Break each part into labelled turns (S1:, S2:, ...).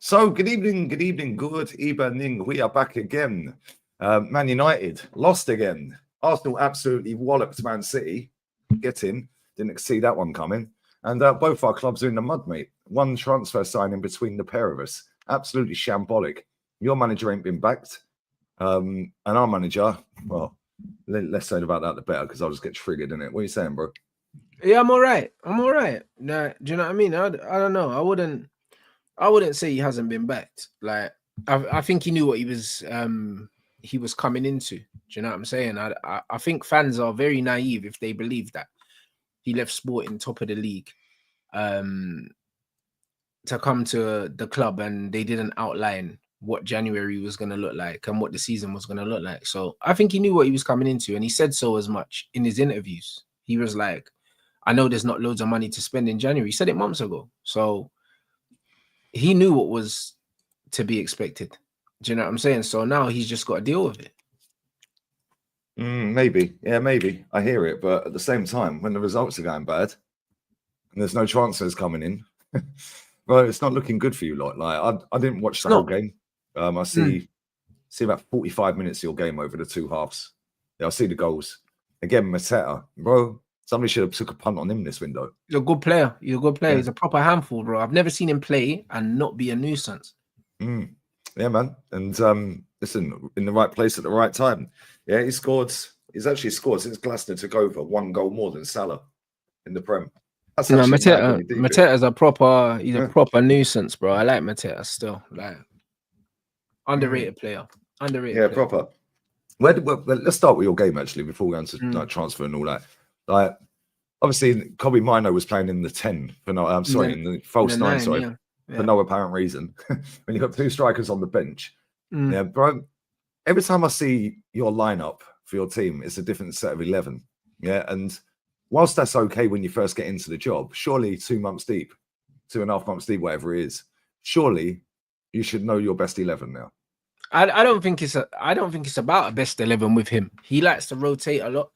S1: So, good evening, good evening. We are back again. Man United lost again. Arsenal absolutely walloped Man City. Get in. Didn't see that one coming. And both our clubs are in the mud, mate. One transfer signing between the pair of us. Absolutely shambolic. Your manager ain't been backed. And our manager, well, less said about that, the better, because I'll just get triggered in it. What are you saying, bro?
S2: Yeah, I'm all right. Nah, do you know what I mean? I don't know. I wouldn't say he hasn't been backed. Like, I think he knew what he was coming into. Do you know what I'm saying? I think fans are very naive if they believe that he left Sporting top of the league to come to the club, and they didn't outline what January was going to look like and what the season was going to look like. So I think he knew what he was coming into, and he said so as much in his interviews. He was like, I know there's not loads of money to spend in January. He said it months ago. So he knew what was to be expected. Do you know what I'm saying? So now he's just got to deal with it.
S1: Maybe. Yeah, maybe. I hear it. But at the same time, when the results are going bad and there's no transfers coming in, well, it's not looking good for you lot. Like, I didn't watch the whole game. I see about 45 minutes of your game over the two halves. Yeah, I see the goals. Again, Mateta, bro, somebody should have took a punt on him this window.
S2: He's a good player. Yeah. He's a proper handful, bro. I've never seen him play and not be a nuisance.
S1: Yeah, man. And listen, in the right place at the right time. Yeah, he's actually scored since Glasner took over 1 goal more than Salah in the Prem. That's
S2: Mateta's a proper nuisance, bro. I like Mateta still. Like, underrated player.
S1: Yeah, proper. Let's start with your game actually before we go into like, transfer and all that. Like, obviously, Kobe Mino was playing in the 10 for no. I'm sorry, in the false 9. Sorry, for no apparent reason. When you got 2 strikers on the bench, yeah, bro. Every time I see your lineup for your team, it's a different set of 11. Yeah, and whilst that's okay when you first get into the job, surely 2 months deep, 2.5 months deep, whatever it is, surely you should know your best 11 now.
S2: I don't think it's about a best 11 with him. He likes to rotate a lot,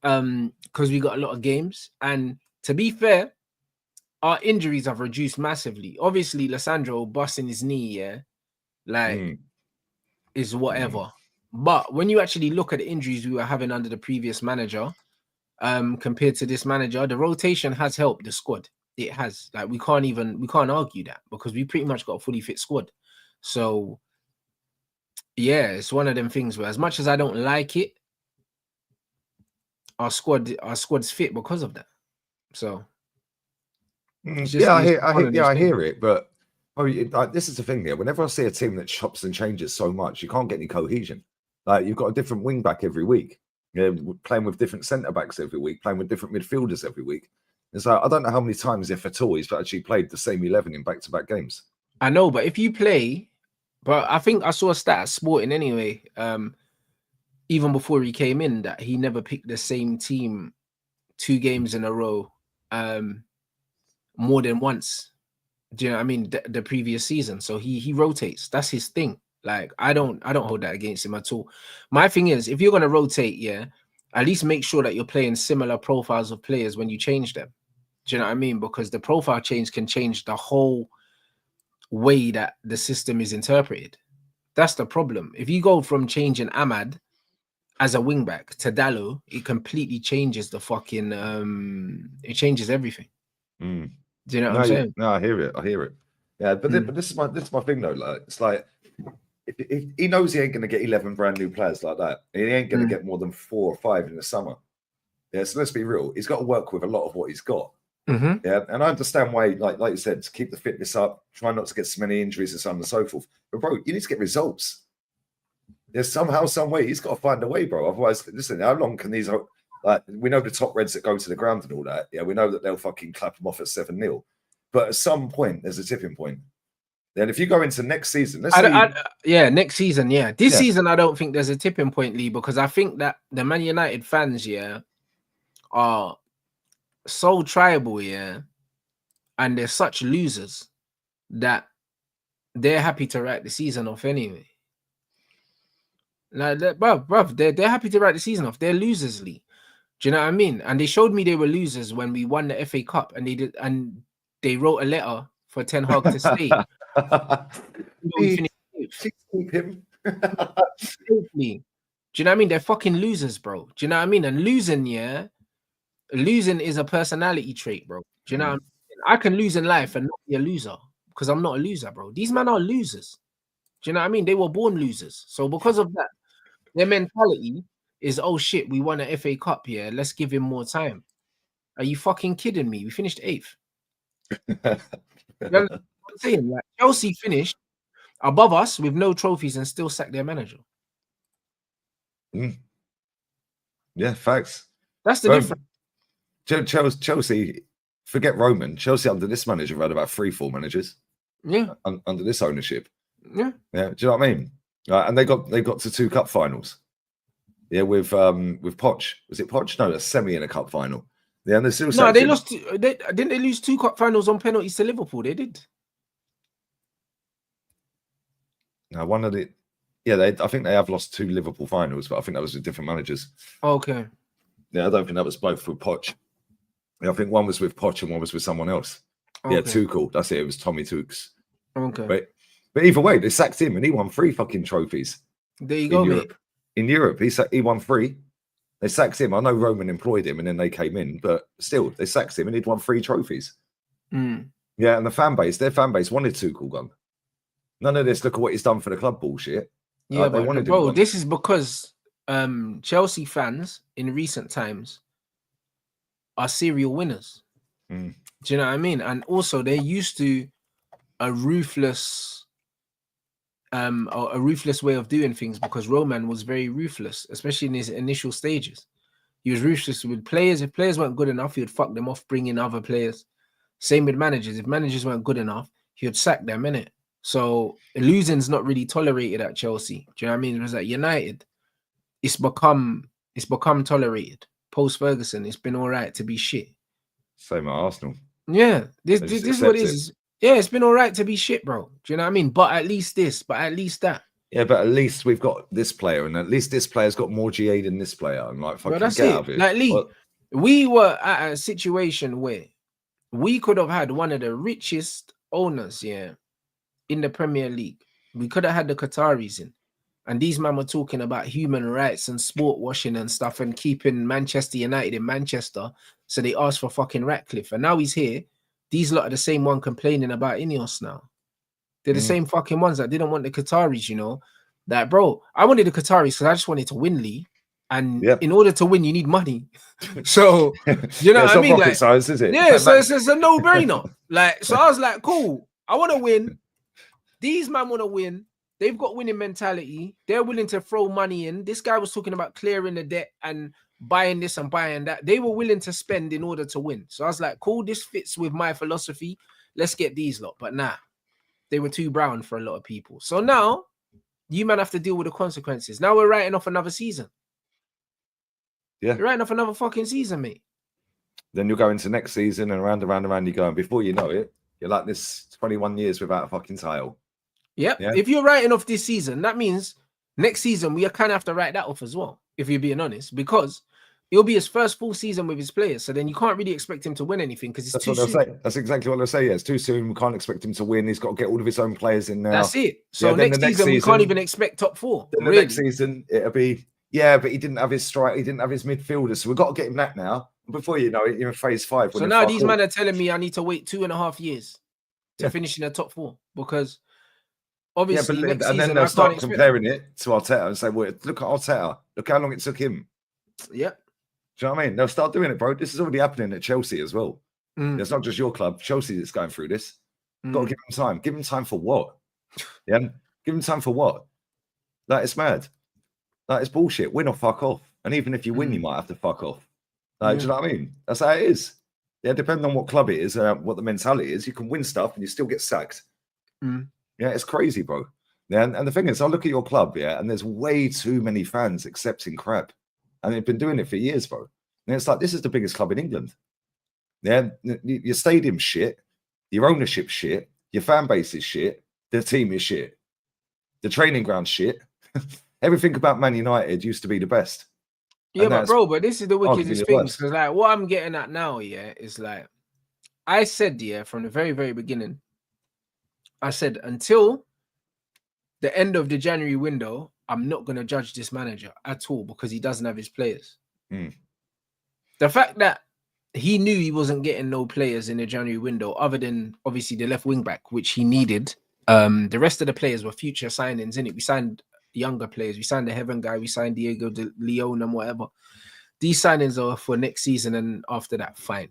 S2: because we got a lot of games. And to be fair, our injuries have reduced massively. Obviously, Lissandro busting his knee, is whatever. But when you actually look at the injuries we were having under the previous manager, compared to this manager, the rotation has helped the squad. It has. Like, we can't argue that, because we pretty much got a fully fit squad. So yeah, it's one of them things where, as much as I don't like it, our squad's fit because of that. So
S1: I hear it, but this is the thing here. Whenever I see a team that chops and changes so much, you can't get any cohesion. Like, you've got a different wing back every week. Yeah, playing with different centre backs every week, playing with different midfielders every week. It's like, I don't know how many times, if at all, he's actually played the same 11 in back-to-back games.
S2: I know, but if you play, but I think I saw a stat at Sporting anyway, even before he came in, that he never picked the same team 2 games in a row, more than once. Do you know what I mean? The previous season. So he rotates. That's his thing. Like, I don't hold that against him at all. My thing is, if you're gonna rotate, at least make sure that you're playing similar profiles of players when you change them. Do you know what I mean? Because the profile change can change the whole way that the system is interpreted. That's the problem. If you go from changing Ahmad as a wingback to Dallo, it completely changes the fucking it changes everything. Do you know what I'm saying?
S1: No, I hear it. Yeah, but this is my thing though. Like, it's like, if he knows he ain't going to get 11 brand new players like that, he ain't going to get more than 4 or 5 in the summer. Yeah, so let's be real. He's got to work with a lot of what he's got. Yeah, and I understand why, like you said, to keep the fitness up, try not to get so many injuries and so on and so forth. But bro, you need to get results. There's somehow, some way, he's got to find a way, bro. Otherwise, listen, how long can these? Like, we know the top reds that go to the ground and all that. Yeah, we know that they'll fucking clap them off at 7-0. But at some point, there's a tipping point. Then if you go into next season,
S2: next season, This season, I don't think there's a tipping point, Lee, because I think that the Man United fans, are so tribal, and they're such losers that they're happy to write the season off anyway. Like, bruv, they're happy to write the season off. They're losers, Lee. Do you know what I mean? And they showed me they were losers when we won the FA Cup, and they wrote a letter for Ten Hag to stay. We finished eighth.
S1: Keep him.
S2: Safely. Do you know what I mean? They're fucking losers, bro. Do you know what I mean? And losing, yeah, losing is a personality trait, bro. Do you know what I mean? I can lose in life and not be a loser because I'm not a loser, bro. These men are losers. Do you know what I mean? They were born losers. So because of that, their mentality is, oh shit, we won an FA Cup here. Let's give him more time. Are you fucking kidding me? We finished 8th. You know what I'm saying? Like, Chelsea finished above us with no trophies and still sacked their manager.
S1: Yeah, facts.
S2: That's the difference.
S1: Chelsea, forget Roman. Chelsea under this manager had about 3-4 managers.
S2: Yeah.
S1: Under this ownership.
S2: Yeah.
S1: Yeah. Do you know what I mean? And they got to 2 cup finals. Yeah, with Poch. Was it Poch? No, a semi in a cup final. Yeah, and they still
S2: they lost. Didn't they lose 2 cup finals on penalties to Liverpool? They did.
S1: No, one of the. Yeah, I think they have lost 2 Liverpool finals, but I think that was with different managers.
S2: Okay.
S1: Yeah, I don't think that was both with Poch. Yeah, I think one was with Poch and one was with someone else. Okay. Yeah, Tuchel. That's it. It was Tommy Tukes.
S2: Okay.
S1: But either way, they sacked him and he won 3 fucking trophies.
S2: There you go,
S1: Europe.
S2: Mate.
S1: In Europe, he won 3. They sacked him. I know Roman employed him and then they came in, but still, they sacked him and he'd won 3 trophies. Yeah, and their fan base wanted Tuchel gone. None of this, look at what he's done for the club bullshit.
S2: Yeah, but bro, this is because Chelsea fans in recent times are serial winners. Do you know what I mean? And also they're used to a ruthless way of doing things because Roman was very ruthless, especially in his initial stages. He was ruthless with players. If players weren't good enough, he would fuck them off, bring in other players. Same with managers. If managers weren't good enough, he would sack them, innit? So losing's not really tolerated at Chelsea. Do you know what I mean? It was at United. It's become tolerated. Post Ferguson, it's been all right to be shit.
S1: Same at Arsenal.
S2: Yeah, this is what it is. Yeah, it's been all right to be shit, bro. Do you know what I mean? But at least this, but at least that.
S1: Yeah, but at least we've got this player, and at least this player's got more GA than this player. I'm like, fucking
S2: that's
S1: get
S2: it.
S1: out of here.
S2: Like Lee, we were at a situation where we could have had one of the richest owners, yeah, in the Premier League. We could have had the Qataris in. And these men were talking about human rights and sport washing and stuff and keeping Manchester United in Manchester. So they asked for fucking Ratcliffe. And now he's here. These lot are the same one complaining about Ineos now. They're the same fucking ones that didn't want the Qataris, you know. That, bro, I wanted the Qataris because I just wanted to win, Lee. And in order to win, you need money. So, you know what I mean?
S1: Rocket science, is it?
S2: Yeah, so it's a no-brainer. Like, so I was like, cool. I want to win. These men want to win. They've got winning mentality. They're willing to throw money in. This guy was talking about clearing the debt and buying this and buying that. They were willing to spend in order to win. So I was like, cool, this fits with my philosophy. Let's get these lot. But nah, they were too brown for a lot of people. So now, you man have to deal with the consequences. Now we're writing off another season.
S1: Yeah.
S2: You're writing off another fucking season, mate.
S1: Then you'll go into next season and around you go. And before you know it, you're like this 21 years without a fucking title.
S2: Yep. Yeah. If you're writing off this season, that means next season we kind of have to write that off as well, if you're being honest, because it'll be his first full season with his players. So then you can't really expect him to win anything because it's too soon.
S1: Say. That's exactly what they'll say. Yeah, it's too soon. We can't expect him to win. He's got to get all of his own players in now.
S2: That's it. So next season, we can't even expect top 4.
S1: Then the next season, it'll be, but he didn't have his strike. He didn't have his midfielders. So we've got to get him that now. Before you know it, you're in phase 5.
S2: So now these men are telling me I need to wait 2.5 years to finish in the top 4 because obviously next season,
S1: then they'll start comparing it to Arteta and say, well, look at Arteta. Look how long it took him.
S2: Yep.
S1: Do you know what I mean? They'll start doing it, bro. This is already happening at Chelsea as well. It's not just your club. Chelsea that's going through this. Got to give him time. Give him time for what? Yeah? Give him time for what? That is mad. That is bullshit. Win or fuck off. And even if you win, you might have to fuck off. Like, do you know what I mean? That's how it is. Yeah, depending on what club it is, what the mentality is, you can win stuff and you still get sacked. Yeah, it's crazy, bro. Yeah, and the thing is, I look at your club, and there's way too many fans accepting crap. And they've been doing it for years, bro. And it's like, this is the biggest club in England. Yeah, your stadium's shit, your ownership shit, your fan base is shit, the team is shit, the training ground shit. Everything about Man United used to be the best.
S2: Yeah, but this is the wickedest thing. Because like what I'm getting at now, is like I said, from the very, very beginning, I said, until the end of the January window, I'm not going to judge this manager at all because he doesn't have his players. The fact that he knew he wasn't getting no players in the January window, other than obviously the left wing back, which he needed. The rest of the players were future signings, innit? We signed younger players. We signed the Heaven guy. We signed Diego de Leon and whatever. These signings are for next season, and after that, fine.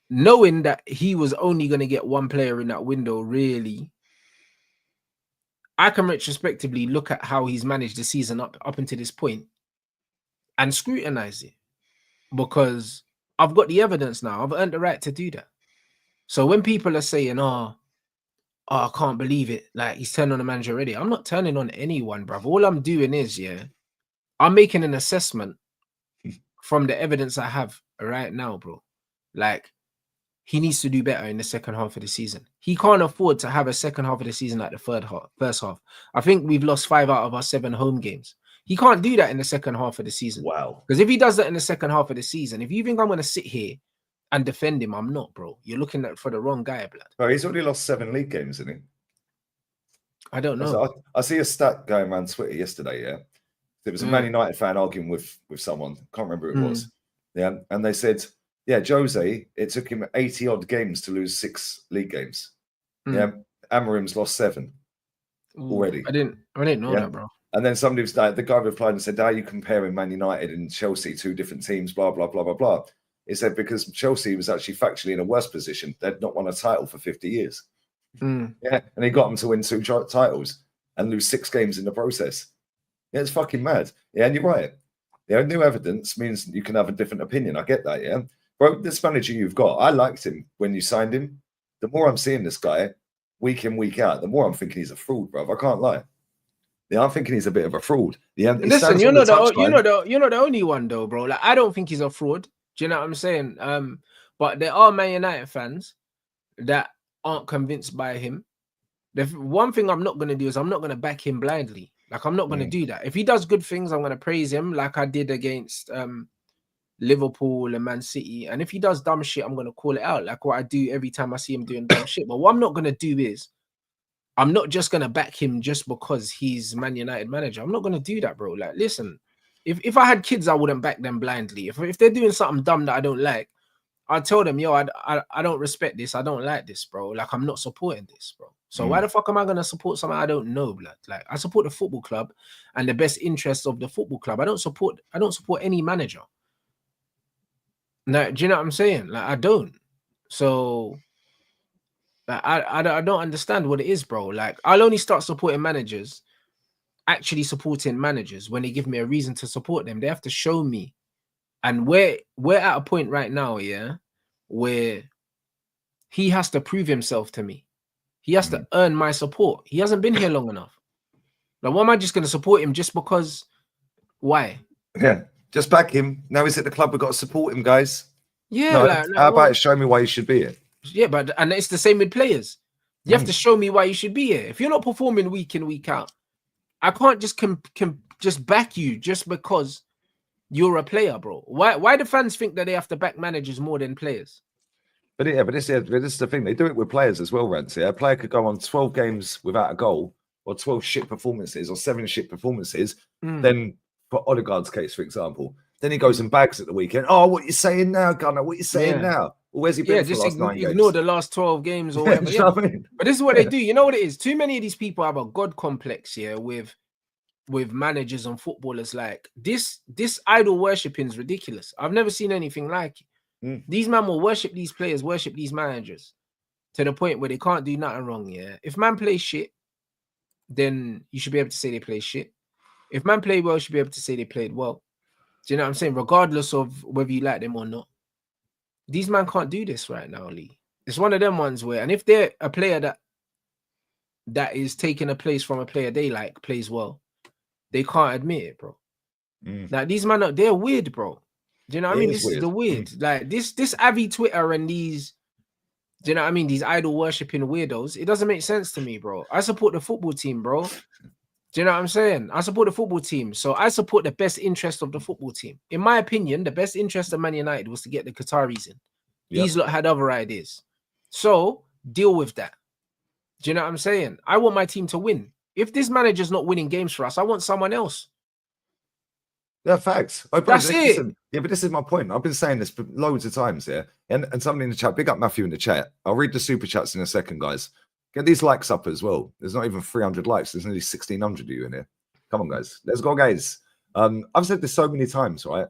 S2: Knowing that he was only going to get one player in that window, really, I can retrospectively look at how he's managed the season up until this point and scrutinize it, because I've got the evidence now. I've earned the right to do that. So when people are saying, oh, I can't believe it, like he's turned on the manager already, I'm not turning on anyone, bruv. All I'm doing is, I'm making an assessment from the evidence I have right now, bro. Like, he needs to do better in the second half of the season. He can't afford to have a second half of the season like the first half. I think we've lost 5 out of our 7 home games. He can't do that in the second half of the season.
S1: Wow.
S2: Because if he does that in the second half of the season, if you think I'm going to sit here and defend him, I'm not, bro. You're looking for the wrong guy, blood.
S1: Bro, he's already lost 7 league games, isn't he?
S2: I don't know.
S1: I see a stat going around Twitter yesterday, There was a Man United fan arguing with someone. Can't remember who it was. Yeah, and they said, Jose, it took him 80 odd games to lose 6 league games. Yeah, Amorim's lost 7 already.
S2: I didn't know that, bro.
S1: And then somebody was like, the guy replied and said, "How are you comparing Man United and Chelsea, 2 different teams, blah, blah, blah, blah, blah." He said, because Chelsea was actually factually in a worse position. They'd not won a title for 50 years. Yeah, and he got them to win 2 titles and lose 6 games in the process. Yeah, it's fucking mad. Yeah, and you're right. Yeah, new evidence means you can have a different opinion. I get that, yeah. Bro, this manager you've got, I liked him when you signed him. The more I'm seeing this guy week in, week out, the more I'm thinking he's a fraud, bro. I can't lie. Yeah, I'm thinking he's a bit of a fraud. Yeah,
S2: listen, you're not the only one though, bro. Like, I don't think he's a fraud. Do you know what I'm saying? But there are Man United fans that aren't convinced by him. The one thing I'm not going to do is I'm not going to back him blindly. Like, I'm not going to do that. If he does good things, I'm going to praise him like I did against Liverpool and Man City. And if he does dumb shit, I'm going to call it out like what I do every time I see him doing dumb shit. But what I'm not going to do is I'm not just going to back him just because he's Man United manager. I'm not going to do that, bro. Like, listen, if I had kids, I wouldn't back them blindly. If they're doing something dumb that I don't like, I'd tell them, yo, I don't respect this. I don't like this, bro. Like, I'm not supporting this, bro. So why the fuck am I going to support something I don't know, blood? Like, I support the football club and the best interests of the football club. I don't support any manager. Now, do you know what I'm saying? Like, I don't. So, like, I don't understand what it is, bro. Like, I'll only start supporting managers, actually supporting managers, when they give me a reason to support them. They have to show me. And we're at a point right now, where he has to prove himself to me. He has to earn my support. He hasn't been here long enough. Like, why am I just going to support him just because? Why?
S1: Yeah, just back him. Now he's at the club. We've got to support him, guys.
S2: Yeah.
S1: No, how about it? Show me why you should be here.
S2: Yeah, and it's the same with players. You have to show me why you should be here. If you're not performing week in, week out, I can't just just back you just because you're a player, bro. Why do fans think that they have to back managers more than players?
S1: But this is the thing. They do it with players as well, Rance. Yeah, a player could go on 12 games without a goal, or 12 shit performances, or 7 shit performances. Then, for Odegaard's case, for example, then he goes and bags at the weekend. Oh, what you saying now, Gunnar? What you saying now? Well, where's he been for the last 9 games?
S2: Ignore the last 12 games or whatever.
S1: You know what I mean?
S2: But this is what they do. You know what it is? Too many of these people have a god complex here with managers and footballers. Like, this idol worshipping is ridiculous. I've never seen anything like it. These men will worship these players, worship these managers to the point where they can't do nothing wrong. Yeah, if man plays shit, then you should be able to say they play shit. If man play well, you should be able to say they played well. Do you know what I'm saying? Regardless of whether you like them or not. These men can't do this right now, Lee. It's one of them ones where, and if they're a player that is taking a place from a player they like, plays well, they can't admit it, bro. Like, these men, they're weird, bro. Do you know what I mean? This is the weird. Like, this Avi Twitter and these, do you know what I mean? These idol worshipping weirdos. It doesn't make sense to me, bro. I support the football team, bro. Do you know what I'm saying? I support the football team. So I support the best interest of the football team. In my opinion, the best interest of Man United was to get the Qataris in. These lot had other ideas. So deal with that. Do you know what I'm saying? I want my team to win. If this manager's not winning games for us, I want someone else.
S1: Yeah, facts. Oh, bro,
S2: That's it.
S1: listen, yeah, but this is my point. I've been saying this for loads of times, yeah. And somebody in the chat, big up Matthew in the chat. I'll read the super chats in a second, guys. Get these likes up as well. There's not even 300 likes. There's nearly 1,600 of you in here. Come on, guys. Let's go, guys. I've said this so many times, right?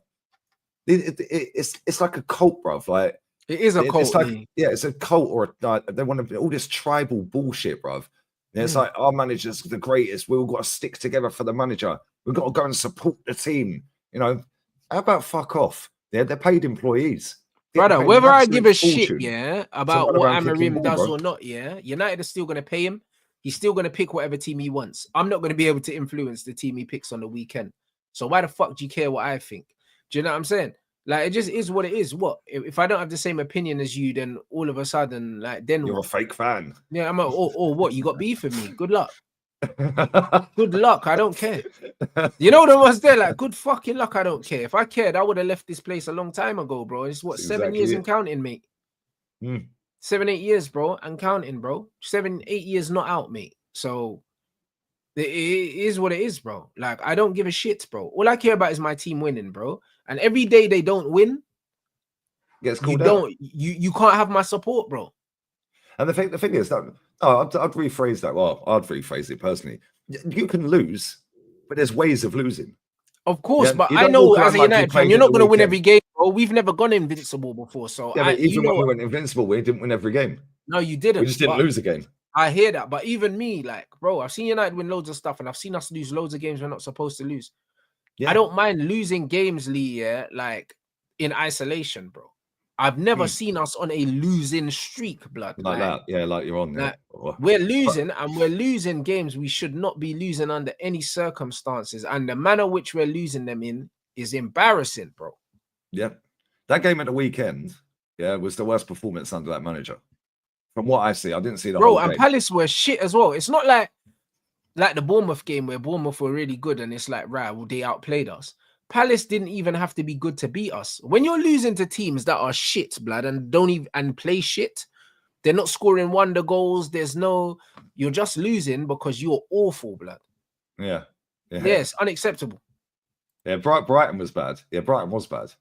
S1: It's like a cult, bruv. Like
S2: it is a cult.
S1: It's like, yeah, it's a cult, or they want to all this tribal bullshit, bruv. Yeah, it's like our manager's the greatest. We all got to stick together for the manager. We've got to go and support the team. You know, how about fuck off? They're paid employees.
S2: Brother, whether I give a shit, yeah, about what
S1: Amorim
S2: does or not, yeah, United is still going to pay him. He's still going to pick whatever team he wants. I'm not going to be able to influence the team he picks on the weekend. So why the fuck do you care what I think? Do you know what I'm saying? Like, it just is what it is. What if I don't have the same opinion as you? Then all of a sudden, like, then
S1: you're a fake fan.
S2: Yeah, I'm or what? You got beef with me? Good luck. Good luck. I don't care. You know the ones there, like, good fucking luck. I don't care. If I cared, I would have left this place a long time ago, bro. It's what, 7 years and counting, mate. 7, 8 years, bro, and counting, bro. 7, 8 years not out, mate. So it is what it is, bro. Like, I don't give a shit, bro. All I care about is my team winning, bro. And every day they don't win, you can't have my support, bro.
S1: And the thing is that I'd rephrase that. Well, I'd rephrase it personally. You can lose, but there's ways of losing.
S2: Of course, but I know as a United fan, you're not going to win every game, bro. We've never gone invincible before, so
S1: yeah. But even when we went invincible, we didn't win every game.
S2: No, you didn't.
S1: We just didn't lose a game.
S2: I hear that, but even me, like, bro, I've seen United win loads of stuff, and I've seen us lose loads of games we're not supposed to lose. Yeah. I don't mind losing games, Lee, yeah, like in isolation, bro. I've never seen us on a losing streak, blood.
S1: Like that, yeah, like you're on there.
S2: Like, we're losing, and we're losing games we should not be losing under any circumstances. And the manner which we're losing them in is embarrassing, bro.
S1: Yeah. That game at the weekend, yeah, was the worst performance under that manager. From what I see, I didn't see the whole game.
S2: And Palace were shit as well. It's not like the Bournemouth game where Bournemouth were really good and it's like, right, well, they outplayed us. Palace didn't even have to be good to beat us. When you're losing to teams that are shit, blood, and don't even play shit, they're not scoring wonder goals. You're just losing because you're awful, blood.
S1: Yeah.
S2: Yes, unacceptable.
S1: Yeah, Brighton was bad. Yeah, Brighton was bad.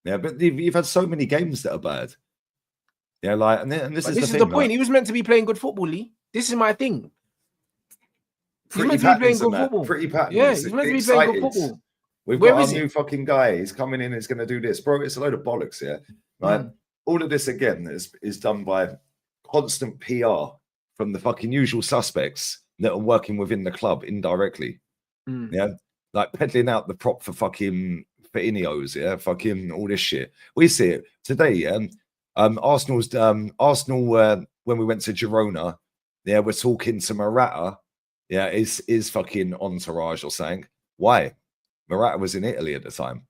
S1: Yeah, but you've had so many games that are bad. Yeah, like, and this is the
S2: point. He was meant to be playing good football, Lee. This is my thing.
S1: He's meant to be playing good football. Pretty patterns.
S2: Yeah, he's meant to be playing good football.
S1: We've got our new fucking guy. He's coming in. He's going to do this, bro. It's a load of bollocks. Yeah, like all of this again is done by constant PR from the fucking usual suspects that are working within the club indirectly. Yeah, like peddling out the prop for fucking for Ineos. Yeah, fucking all this shit. We see it today. Yeah, Arsenal when we went to Girona. Yeah, we're talking to Morata. Yeah, is fucking entourage or something. Why? Morata was in Italy at the time.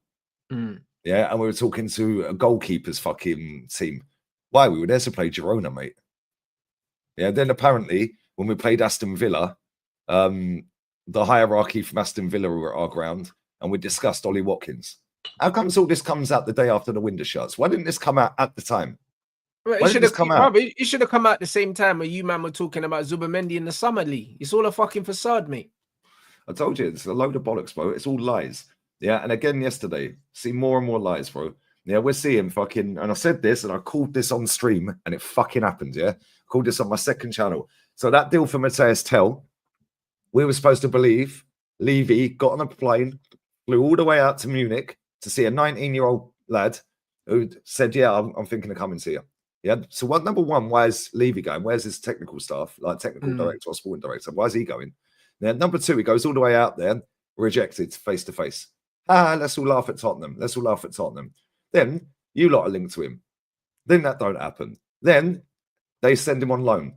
S1: Yeah, and we were talking to a goalkeeper's fucking team. Why? We were there to play Girona, mate. Yeah, then apparently when we played Aston Villa, the hierarchy from Aston Villa were at our ground and we discussed Ollie Watkins. How comes all this comes out the day after the window shuts? Why didn't this come out at the time?
S2: Well, it should have come out. It should have come out the same time where you man were talking about Zubimendi in the summer league. It's all a fucking facade, mate.
S1: I told you, it's a load of bollocks, bro. It's all lies. Yeah, and again yesterday, see more and more lies, bro. Yeah, we're seeing fucking, and I said this, and I called this on stream, and it fucking happened, yeah? I called this on my second channel. So that deal for Mateus Tell, we were supposed to believe Levy got on a plane, flew all the way out to Munich to see a 19-year-old lad who said, yeah, I'm thinking of coming to you. Yeah, so what? Number one, why is Levy going? Where's his technical staff, like technical director or sporting director? Why is he going? Then number two, he goes all the way out there, rejected face to face. Let's all laugh at Tottenham. Let's all laugh at Tottenham. Then you lot are linked to him. Then that don't happen. Then they send him on loan.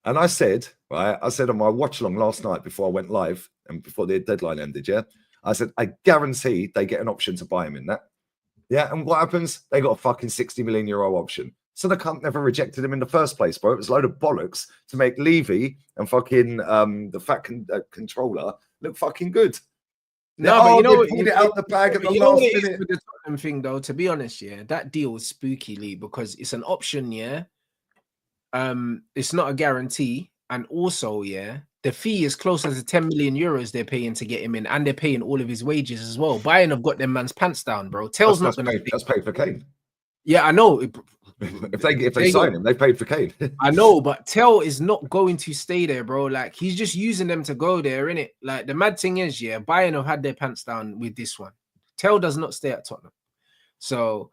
S1: And I said, right, on my watch along last night before I went live and before the deadline ended, yeah, I said, I guarantee they get an option to buy him in that. Yeah, and what happens? They got a fucking 60 million euro option. So the cunt never rejected him in the first place, bro. It was a load of bollocks to make Levy and fucking the fat controller look fucking good.
S2: No, but you know what?
S1: Pulled it out the bag at the last minute.
S2: With the Tottenham thing, though, to be honest, yeah, that deal was spooky, Lee, because it's an option, yeah. it's not a guarantee, and also, yeah, the fee is closer to 10 million euros they're paying to get him in, and they're paying all of his wages as well. Bayern have got them man's pants down, bro. Tell's not gonna.
S1: That's paid for Kane.
S2: Yeah, I know.
S1: If they sign him, they paid for Kane.
S2: I know, but Tell is not going to stay there, bro. Like, he's just using them to go there, innit? Like, the mad thing is, yeah, Bayern have had their pants down with this one. Tell does not stay at Tottenham. So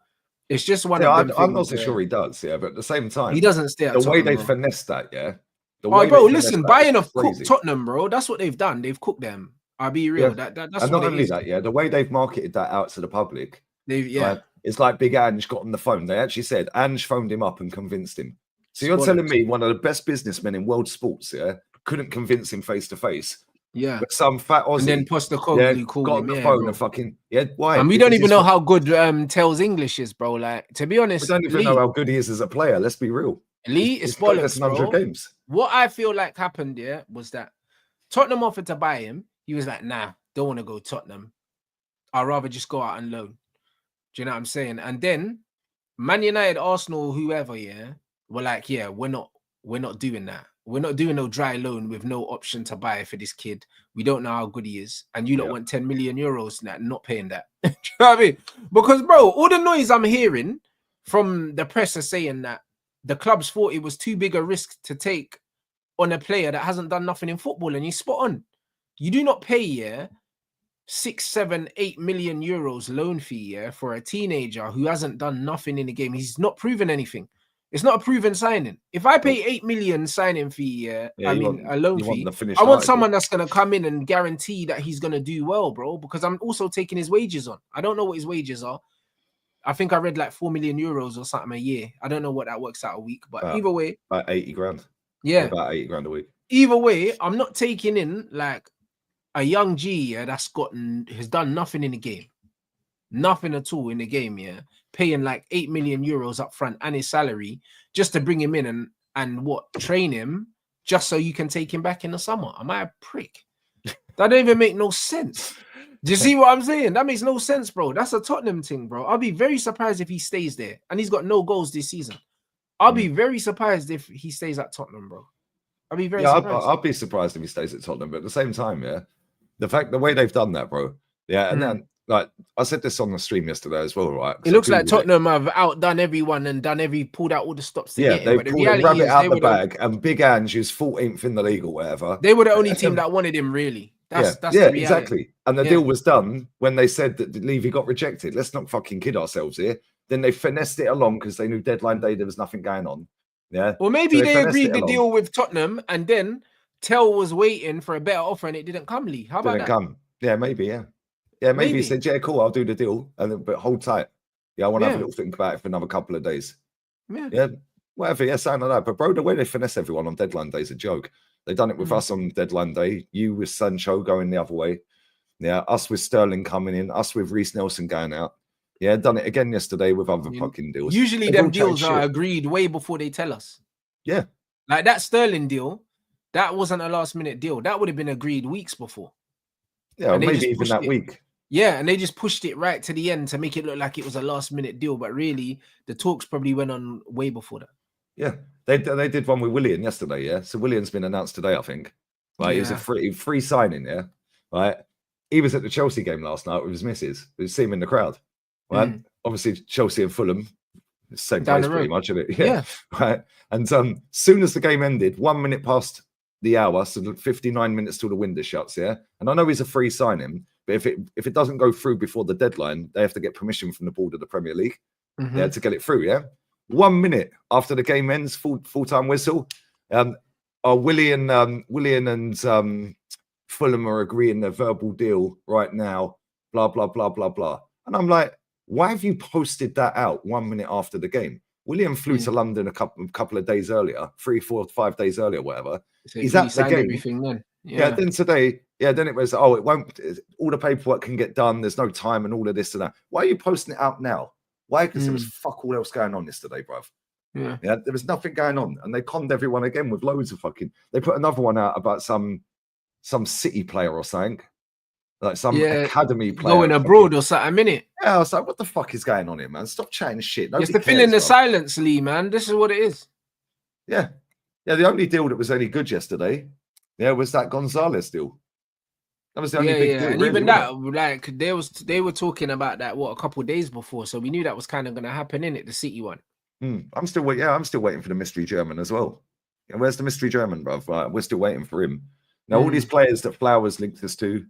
S2: it's just one of them.
S1: I'm not so sure he does, yeah, but at the same time,
S2: he doesn't stay at
S1: the
S2: Tottenham.
S1: way they
S2: bro.
S1: finessed that, yeah.
S2: Oh, bro, listen, Bayern have cooked Tottenham, bro. That's what they've done. They've cooked them. I'll be real.
S1: Yeah.
S2: That's
S1: and not
S2: what
S1: only that, yeah, the way they've marketed that out to the public, it's like Big Ange got on the phone. They actually said Ange phoned him up and convinced him. So you're telling me one of the best businessmen in world sports, yeah, couldn't convince him face to face?
S2: Yeah,
S1: but some fat Aussie,
S2: and then Postecoglou
S1: called got on the phone and fucking why?
S2: And we don't even know how good Tell's English is, bro. Like, to be honest,
S1: we don't even know how good he is as a player. Let's be real.
S2: Lee is bollocks, bro. Games. What I feel like happened was that Tottenham offered to buy him. He was like, nah, don't want to go Tottenham. I'd rather just go out on loan. Do you know what I'm saying? And then Man United, Arsenal, whoever, were like, yeah, we're not doing that. We're not doing no dry loan with no option to buy for this kid. We don't know how good he is. And you don't want 10 million euros not paying that. Do you know what I mean? Because, bro, all the noise I'm hearing from the press are saying that the clubs thought it was too big a risk to take on a player that hasn't done nothing in football. And he's spot on. You do not pay, 6, 7, 8 million euros loan fee, for a teenager who hasn't done nothing in the game. He's not proven anything. It's not a proven signing. If I pay 8 million signing fee, a loan fee, I want someone that's going to come in and guarantee that he's going to do well, bro, because I'm also taking his wages on. I don't know what his wages are. I think I read like 4 million euros or something a year. I don't know what that works out a week, but either way.
S1: About 80 grand.
S2: Yeah.
S1: About 80 grand a week.
S2: Either way, I'm not taking in like a young G, has done nothing in the game. Nothing at all in the game, paying like 8 million euros up front and his salary just to bring him in and train him just so you can take him back in the summer. Am I a prick? That don't even make no sense. Do you see what I'm saying? That makes no sense, bro. That's a Tottenham thing, bro. I'll be very surprised if he stays there. And he's got no goals this season. I'll be very surprised if he stays at Tottenham, bro. I'll be very surprised.
S1: I'll be surprised if he stays at Tottenham. But at the same time, the way they've done that, bro. Yeah, and then like I said this on the stream yesterday as well, right?
S2: It looks like Tottenham have outdone everyone and pulled out all the stops to get it.
S1: They pulled a rabbit out the bag, and Big Ange, who's 14th in the league or whatever.
S2: They were the only team that wanted him, really. That's the reality.
S1: Exactly. And the deal was done when they said that Levy got rejected. Let's not fucking kid ourselves here. Then they finessed it along because they knew deadline day there was nothing going on. Yeah.
S2: Well, maybe they agreed the deal with Tottenham, and then Tell was waiting for a better offer, and it didn't come. Lee, how about that?
S1: Yeah, maybe. Yeah, maybe he said, "Yeah, cool, I'll do the deal," but hold tight. Yeah, I want to have a little think about it for another couple of days. Yeah, whatever. Yeah, something like that. But bro, the way they finesse everyone on deadline day is a joke. They've done it with us on deadline day. You with Sancho going the other way. Yeah, us with Sterling coming in. Us with Reece Nelson going out. Yeah, done it again yesterday with other fucking deals.
S2: Usually, them deals are agreed way before they tell us.
S1: Yeah,
S2: like that Sterling deal. That wasn't a last minute deal. That would have been agreed weeks before.
S1: Yeah, or maybe even that week.
S2: Yeah, and they just pushed it right to the end to make it look like it was a last minute deal, but really the talks probably went on way before that.
S1: Yeah, they did one with Willian yesterday. Yeah, so Willian's been announced today, I think. Right, he was a free signing. Yeah, right. He was at the Chelsea game last night with his missus. We see him in the crowd. Right, obviously Chelsea and Fulham, same place pretty much, isn't it? Yeah. Right. And soon as the game ended, 1 minute past the hour, so 59 minutes till the window shuts. Yeah, and I know he's a free signing. But if it doesn't go through before the deadline, they have to get permission from the board of the Premier League to get it through. Yeah, 1 minute after the game ends, full-time whistle. Willian and Fulham are agreeing a verbal deal right now. Blah blah blah blah blah. And I'm like, why have you posted that out 1 minute after the game? William flew to London a couple of days earlier, 3, 4, 5 days earlier, whatever.
S2: So he's at the game. Everything then.
S1: Yeah. Then today, then it was, it won't, all the paperwork can get done. There's no time and all of this and that. Why are you posting it out now? Why? Because there was fuck all else going on yesterday, bruv. Yeah, there was nothing going on. And they conned everyone again with loads of they put another one out about some City player or something. Like some academy player.
S2: Going abroad or something, innit?
S1: Yeah, I was like, what the fuck is going on here, man? Stop chatting shit.
S2: It's to fill in the silence, Lee, man. This is what it is.
S1: Yeah. Yeah, the only deal that was any good yesterday, was that Gonzalez deal. That was the only big deal,
S2: and
S1: really,
S2: even
S1: wasn't
S2: that, like they were talking about that a couple of days before, so we knew that was kind of going to happen in it, the City one.
S1: I'm still waiting for the mystery German as well. Where's the mystery German, bruv? We're still waiting for him. Now, all these players that Flowers linked us to,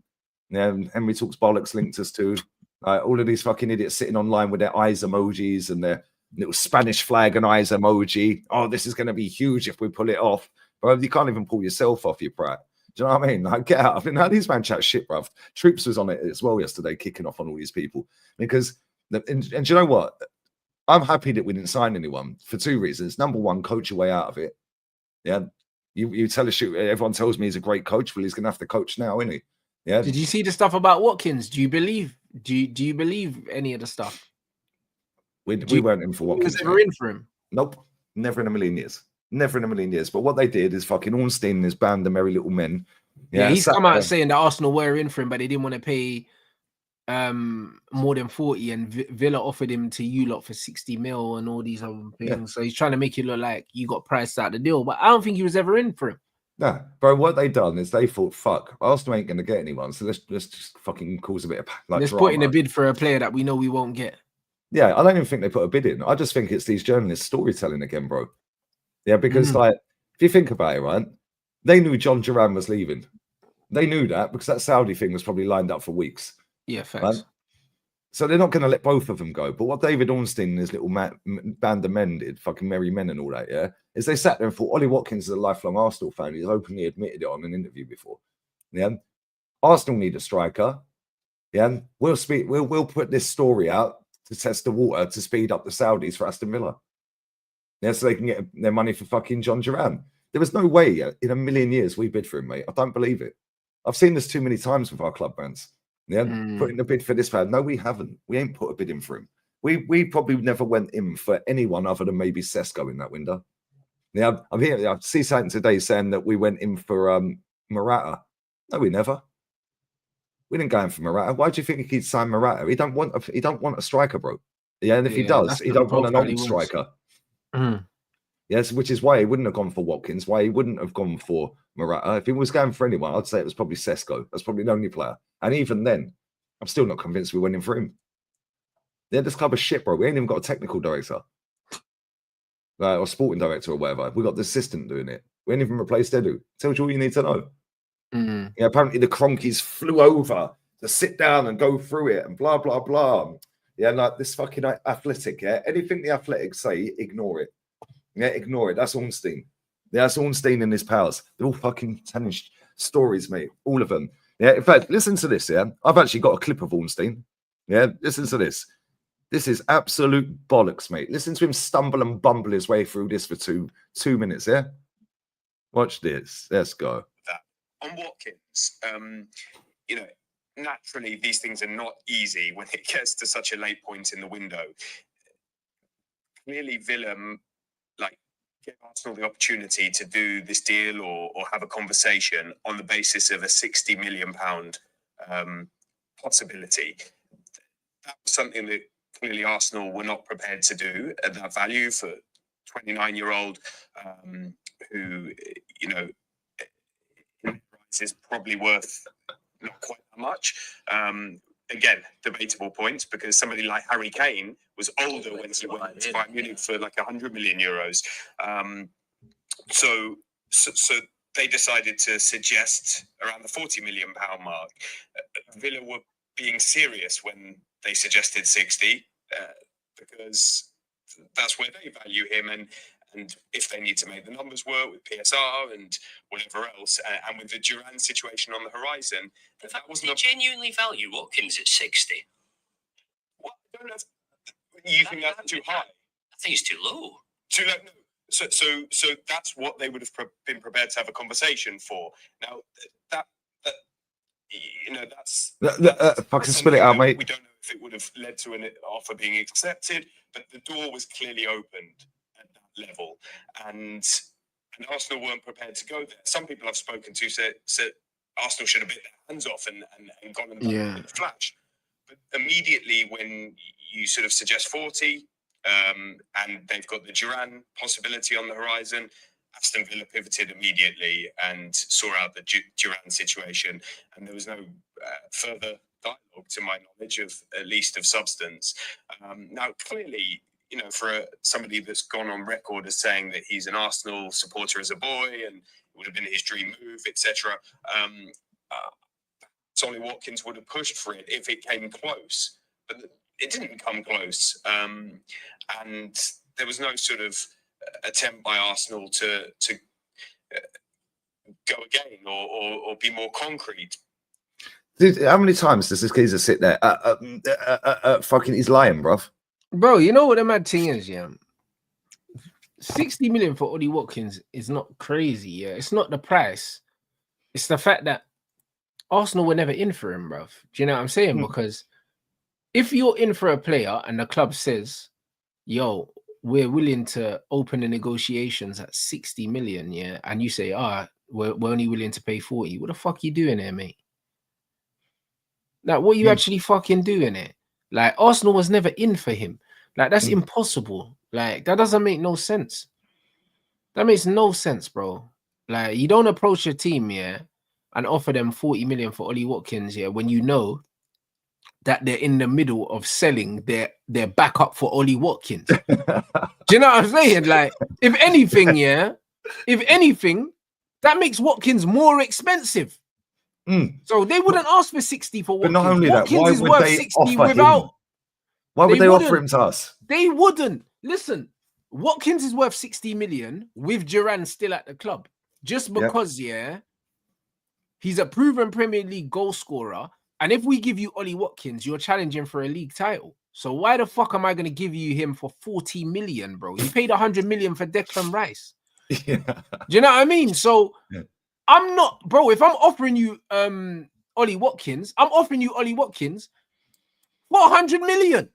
S1: Henry Talks Bollocks linked us to, all of these fucking idiots sitting online with their eyes emojis and their little Spanish flag and eyes emoji. Oh, this is going to be huge if we pull it off. Bro, you can't even pull yourself off, you prat. Do you know what I mean? Like, get out. I mean, how these man chat shit, bruv. Troops was on it as well yesterday, kicking off on all these people. Because, and do you know what? I'm happy that we didn't sign anyone for two reasons. Number one, coach your way out of it. Yeah. You tell us, everyone tells me he's a great coach. Well, he's going to have to coach now, isn't he? Yeah.
S2: Did you see the stuff about Watkins? Do you believe any of the stuff?
S1: We weren't in for Watkins.
S2: Was ever in for him?
S1: Nope. Never in a million years. Never in a million years. But what they did is fucking Ornstein and his band, the Merry Little Men.
S2: Yeah, he's come out saying that Arsenal were in for him, but they didn't want to pay more than 40, and Villa offered him to you lot for 60 mil and all these other things. Yeah. So he's trying to make it look like you got priced out the deal, but I don't think he was ever in for him.
S1: Nah, bro, what they done is they thought, fuck, Arsenal ain't going to get anyone, so let's just fucking cause a bit of
S2: let's
S1: drama.
S2: Put in a bid for a player that we know we won't get.
S1: Yeah, I don't even think they put a bid in. I just think it's these journalists storytelling again, bro. Yeah, because like, if you think about it, right, they knew John Duran was leaving. They knew that because that Saudi thing was probably lined up for weeks.
S2: Yeah, facts.
S1: Right? So they're not going to let both of them go. But what David Ornstein and his little band of men did, fucking merry men and all that, yeah, is they sat there and thought, Ollie Watkins is a lifelong Arsenal fan. He's openly admitted it on an interview before. Yeah, Arsenal need a striker. Yeah, we'll put this story out to test the water to speed up the Saudis for Aston Villa. Yeah, so they can get their money for fucking John Duran. There was no way in a million years we bid for him, mate. I don't believe it. I've seen this too many times with our club brands. Yeah, putting a bid for this fan. No, we haven't. We ain't put a bid in for him. We probably never went in for anyone other than maybe Sesko in that window. Yeah, I'm here. I see something today saying that we went in for Morata. No, we never. We didn't go in for Morata. Why do you think he'd sign Morata? He don't want a striker, bro. Yeah, and if he does, he don't want an old striker. Yes, which is why he wouldn't have gone for Watkins, why he wouldn't have gone for Morata. If he was going for anyone, I'd say it was probably Sesko. That's probably the only player. And even then, I'm still not convinced we went in for him. Yeah, this club is shit, bro. We ain't even got a technical director. Or sporting director or whatever. We got the assistant doing it. We ain't even replaced Edu. Tells you all you need to know. Yeah, apparently the Cronkies flew over to sit down and go through it and blah, blah, blah. Yeah, like this fucking Athletic, yeah. Anything the Athletics say, ignore it. Yeah, ignore it. That's Ornstein. Yeah, that's Ornstein and his pals. They're all fucking telling stories, mate. All of them. Yeah, in fact, listen to this, yeah. I've actually got a clip of Ornstein. Yeah, listen to this. This is absolute bollocks, mate. Listen to him stumble and bumble his way through this for two minutes, yeah? Watch this. Let's go.
S3: On Watkins, naturally, these things are not easy when it gets to such a late point in the window. Clearly, Villa give Arsenal the opportunity to do this deal or have a conversation on the basis of a £60 million possibility. That was something that clearly Arsenal were not prepared to do at that value for 29-year-old who, is probably worth not quite that much. Again, debatable points because somebody like Harry Kane was older when he went to Bayern Munich for like 100 million euros. So they decided to suggest around the 40 million pound mark. Villa were being serious when they suggested 60 because that's where they value him and if they need to make the numbers work with PSR and whatever else, and with the Duran situation on the horizon, that wasn't a
S4: genuinely value Watkins at 60.
S3: Well, I don't know. You think that's too high?
S4: I think it's too low.
S3: Too low. No. So that's what they would have been prepared to have a conversation for. Now that's
S1: fucking spit it out, mate.
S3: We don't know if it would have led to an offer being accepted, but the door was clearly opened at that level, and Arsenal weren't prepared to go there. Some people I've spoken to said Arsenal should have bit their hands off and gone and done it in a flash. But immediately when you sort of suggest 40, and they've got the Duran possibility on the horizon. Aston Villa pivoted immediately and saw out the Duran situation, and there was no further dialogue, to my knowledge, of at least of substance. Now, clearly, you know, for somebody that's gone on record as saying that he's an Arsenal supporter as a boy and it would have been his dream move, etc. Solly Watkins would have pushed for it if it came close, but it didn't come close, and there was no sort of attempt by Arsenal to go again or be more concrete.
S1: Dude, how many times does this geezer sit there? Fucking, he's lying, bruv.
S2: Bro, you know what the mad thing is, yeah? 60 million for Ollie Watkins is not crazy, yeah? It's not the price. It's the fact that Arsenal were never in for him, bruv. Do you know what I'm saying? Because if you're in for a player and the club says, yo, we're willing to open the negotiations at 60 million, yeah? And you say, we're only willing to pay 40. What the fuck you doing here, mate? Like, what are you actually fucking doing here? Like, Arsenal was never in for him. Like, that's impossible. Like, that doesn't make no sense. That makes no sense, bro. Like, you don't approach your team, yeah, and offer them 40 million for Ollie Watkins, yeah, when you know that they're in the middle of selling their backup for Ollie Watkins. Do you know what I'm saying? Like, if anything, that makes Watkins more expensive. So they wouldn't ask for 60 for Watkins.
S1: But not only
S2: Watkins
S1: that, why
S2: is
S1: would
S2: worth
S1: they
S2: 60
S1: offer
S2: without.
S1: him? Why would they offer him to us?
S2: They wouldn't. Listen, Watkins is worth 60 million with Duran still at the club. Just because, he's a proven Premier League goal scorer. And if we give you Ollie Watkins, you're challenging for a league title. So why the fuck am I going to give you him for 40 million, bro? You paid 100 million for Declan Rice.
S1: Yeah.
S2: Do you know what I mean? So I'm not, bro, if I'm offering you Ollie Watkins, I'm offering you Ollie Watkins for 100 million.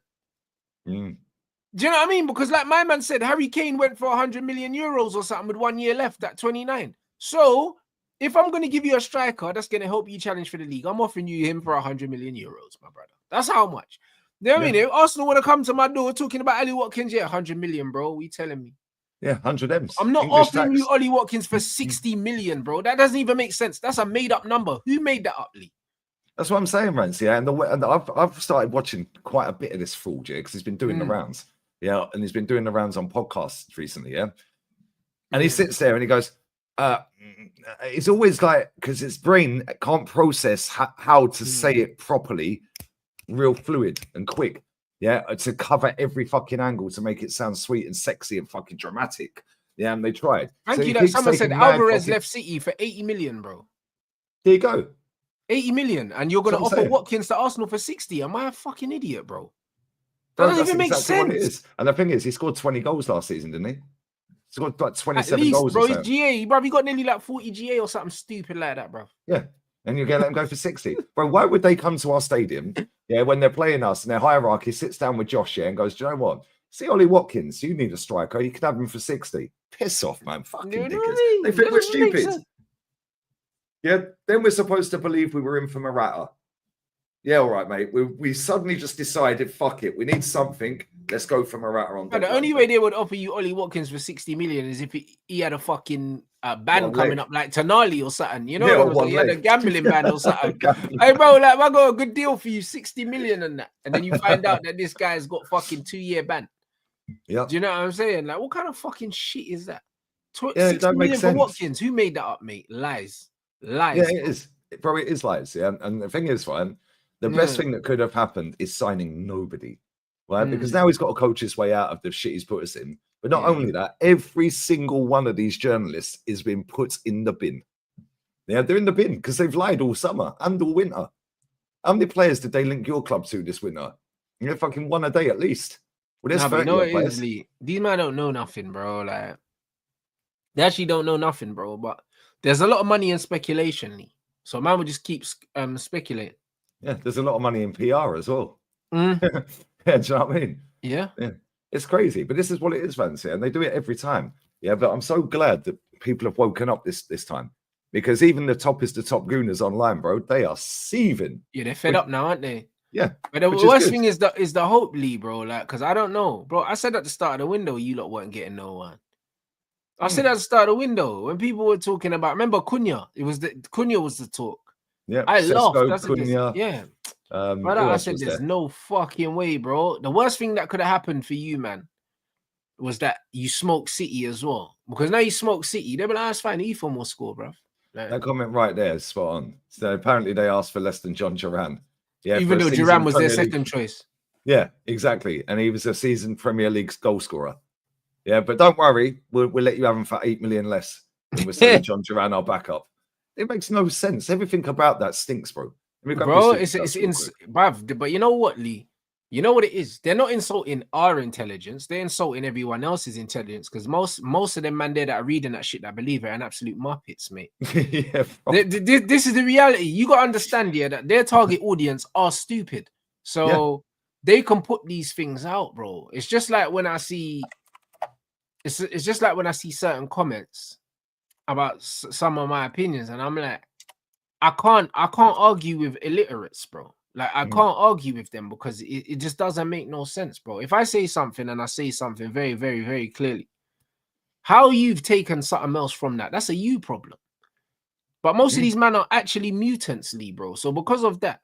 S2: Do you know what I mean? Because like my man said, Harry Kane went for 100 million euros or something with 1 year left at 29. So if I'm going to give you a striker that's going to help you challenge for the league, I'm offering you him for 100 million euros, my brother. That's how much. You know what I mean? If Arsenal want to come to my door talking about Ollie Watkins, 100 million, bro. What are you telling me?
S1: Yeah, 100 M's.
S2: I'm not
S1: English
S2: offering
S1: tax.
S2: you Ollie Watkins for 60 million, bro. That doesn't even make sense. That's a made-up number. Who made that up, Lee?
S1: That's what I'm saying, Rance. Yeah, and I've started watching quite a bit of this fool, because he's been doing the rounds. Yeah, and he's been doing the rounds on podcasts recently. Yeah, and he sits there and he goes, it's always like, because his brain can't process how to say it properly, real fluid and quick. Yeah, to cover every fucking angle to make it sound sweet and sexy and fucking dramatic. Yeah, and they tried.
S2: Thank you that someone said Alvarez left City for 80 million, bro.
S1: There you go.
S2: 80 million, and you're going to offer Watkins to Arsenal for 60. Am I a fucking idiot, bro? That doesn't even make sense.
S1: What it is. And the thing is, he scored 20 goals last season, didn't he? He scored like 27
S2: At least,
S1: goals.
S2: Bro,
S1: or
S2: his
S1: so.
S2: GA, bro. He got nearly like 40 GA or something stupid like that, bro.
S1: Yeah. And you're going to let him go for 60. Bro, why would they come to our stadium, when they're playing us and their hierarchy sits down with Josh, and goes, do you know what? See Ollie Watkins, you need a striker. You could have him for 60. Piss off, man. Fucking dickers. They think we're stupid. Yeah, then we're supposed to believe we were in for Morata. Yeah, all right, mate. We suddenly just decided, fuck it. We need something. Let's go for Morata on.
S2: The only way they would offer you Ollie Watkins for 60 million is if he had a fucking band coming up like Tonali or something. You know what I'm saying? He had a gambling band or something. Hey, bro, like, I got a good deal for you, 60 million and that. And then you find out that this guy's got fucking 2-year ban.
S1: Yeah.
S2: Do you know what I'm saying? Like, what kind of fucking shit is that?
S1: 60
S2: million for Watkins. Who made that up, mate? Lies.
S1: Yeah, it is. Bro, it is lies. Yeah. And the thing is, right, the best thing that could have happened is signing nobody. Right? Because now he's got to coach his way out of the shit he's put us in. But not only that, every single one of these journalists is being put in the bin. Yeah, they're in the bin because they've lied all summer and all winter. How many players did they link your club to this winter? You know, fucking one a day at least. Well, there's 30 players.
S2: These men don't know nothing, bro. Like, they actually don't know nothing, bro. But there's a lot of money in speculation, Lee. So man would just keep speculating.
S1: Yeah, there's a lot of money in PR as well. Yeah, do you know what I mean?
S2: Yeah.
S1: It's crazy, but this is what it is, Vance, and they do it every time. Yeah, but I'm so glad that people have woken up this time, because even the top gooners online, bro, they are seething.
S2: Yeah, they're fed up now, aren't they?
S1: Yeah.
S2: But the
S1: which is
S2: worst
S1: good.
S2: thing is the hope, Lee, bro. Like, because I don't know, bro. I said at the start of the window, you lot weren't getting no one. I said at the start of the window when people were talking about. Remember Cunha? Cunha was the talk.
S1: Yeah,
S2: I laughed.
S1: Sesko,
S2: That's just,
S1: Cunha.
S2: yeah.
S1: Who
S2: But I
S1: else
S2: said,
S1: was
S2: there's
S1: there?
S2: no fucking way, bro. The worst thing that could have happened for you, man, was that you smoked City as well. Because now you smoke City, they'll be like, that's fine. Ephraim will score, bro. Like,
S1: That comment right there is spot on. So apparently they asked for less than John Duran. Yeah,
S2: even
S1: for a
S2: though
S1: season
S2: Duran was their
S1: Premier League.
S2: second choice.
S1: Yeah, exactly. And he was a season Premier League goal scorer. Yeah, but don't worry, we'll let you have him for 8 million less than we're selling John Duran our backup. It makes no sense. Everything about that stinks, bro.
S2: Bro, but you know what, Lee? You know what it is? They're not insulting our intelligence. They're insulting everyone else's intelligence because most of them man there that are reading that shit that believe it are an absolute muppets, mate.
S1: Yeah,
S2: this is the reality. You got to understand, yeah, that their target audience are stupid. So they can put these things out, bro. It's just like when I see it's just like when I see certain comments about some of my opinions, and I'm like, I can't argue with illiterates, bro. Like I can't argue with them because it just doesn't make no sense, bro. If I say something and I say something very, very, very clearly, how you've taken something else from that's a you problem. But most of these men are actually mutants, Lee, bro. So because of that,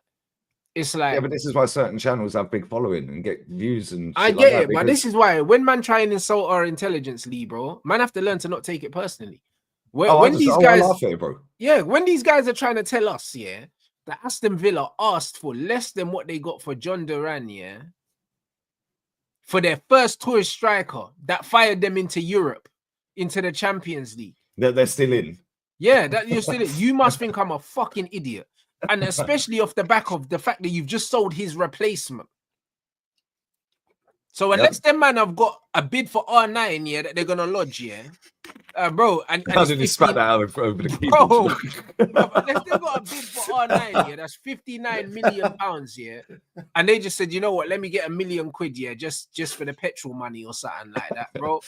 S2: it's like,
S1: yeah, but this is why certain channels have big following and get views and shit
S2: I get
S1: like that,
S2: it, but this is why when man try and insult our intelligence, Lee, bro, man have to learn to not take it personally. When these guys,
S1: I laugh at it, bro.
S2: Yeah, when these guys are trying to tell us, yeah, that Aston Villa asked for less than what they got for John Duran, yeah, for their first tourist striker that fired them into Europe, into the Champions League.
S1: They're still in.
S2: Yeah, that you're still in. You must think I'm a fucking idiot. And especially off the back of the fact that you've just sold his replacement. So unless them man have got a bid for R9, yeah, that they're gonna lodge, yeah. Bro, and
S1: How did he spat that out over the keyboard?
S2: Bro, unless they got a bid for R9, yeah, that's 59 million pounds, yeah. And they just said, you know what, let me get £1 million, yeah, just for the petrol money or something like that, bro.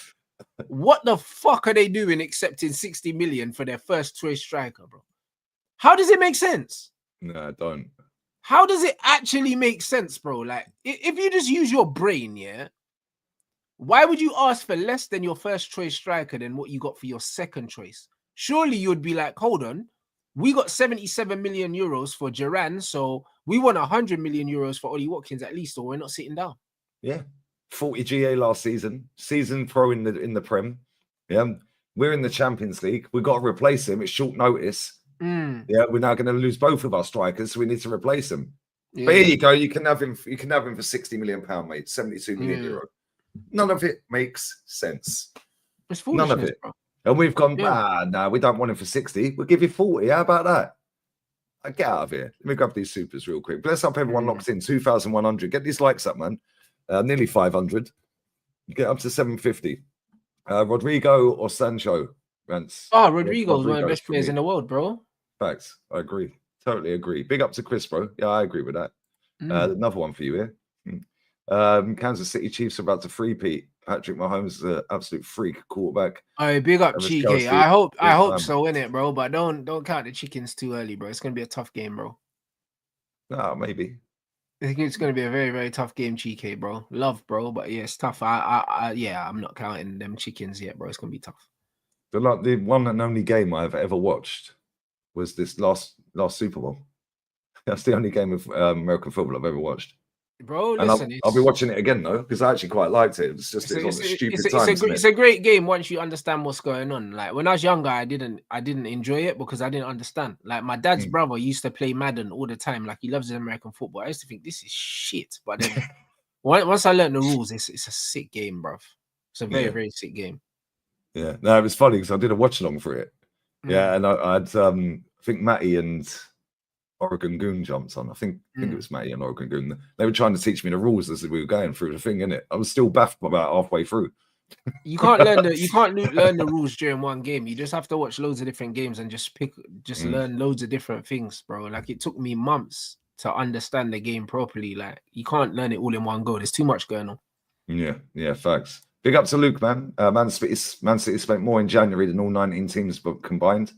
S2: What the fuck are they doing accepting 60 million for their first choice striker, bro? How does it make sense?
S1: No, I don't.
S2: How does it actually make sense, bro? Like, if you just use your brain, yeah, why would you ask for less than your first choice striker than what you got for your second choice? Surely you would be like, hold on, we got 77 million euros for Duran, so we want 100 million euros for Ollie Watkins at least, or we're not sitting down.
S1: Yeah, 40 GA last season pro in the Prem. Yeah, we're in the Champions League. We've got to replace him. It's short notice. Yeah, we're now going to lose both of our strikers, so we need to replace him. Yeah. But here you go. You can have him. You can have him for £60 million, mate. 72 million euro. None of it makes sense.
S2: It's foolishness,
S1: none of it.
S2: Bro.
S1: And we've gone, no, we don't want him for 60. We'll give you 40. How about that? I get out of here. Let me grab these supers real quick. Bless up everyone locked in. 2,100. Get these likes up, man. Nearly 500. Get up to 750. Rodrigo or Sancho? Rants.
S2: Oh, Rodrigo's one of the best players in the world, bro.
S1: Facts. I agree. Totally agree. Big up to Chris, bro. Yeah, I agree with that. Another one for you here. Kansas City Chiefs are about to three-peat. Patrick Mahomes is an absolute freak quarterback.
S2: Oh, big up GK. I hope so, innit, bro. But don't count the chickens too early, bro. It's gonna be a tough game, bro.
S1: No, maybe.
S2: I think it's gonna be a very, very tough game, GK, bro. Love, bro, but yeah, it's tough. I'm not counting them chickens yet, bro. It's gonna be tough.
S1: The one and only game I've ever watched was this last Super Bowl. That's the only game of American football I've ever watched.
S2: Bro, listen,
S1: I'll be watching it again though because I actually quite liked it. It's just
S2: it's a great game once you understand what's going on. Like when I was younger, I didn't enjoy it because I didn't understand. Like my dad's brother used to play Madden all the time. Like he loves American football. I used to think this is shit, but then once I learned the rules, it's a sick game, bro. It's a very very sick game.
S1: Yeah, no, it was funny because I did a watch along for it. Yeah, and I think Matty and Oregon Goon jumped on. I think it was Matty and Oregon Goon. They were trying to teach me the rules as we were going through the thing, innit? I was still baffed about halfway through.
S2: You can't learn the rules during one game. You just have to watch loads of different games and just learn loads of different things, bro. Like it took me months to understand the game properly. Like you can't learn it all in one go. There's too much going on.
S1: Yeah, facts. Big up to Luke, man. Man City spent more in January than all 19 teams combined.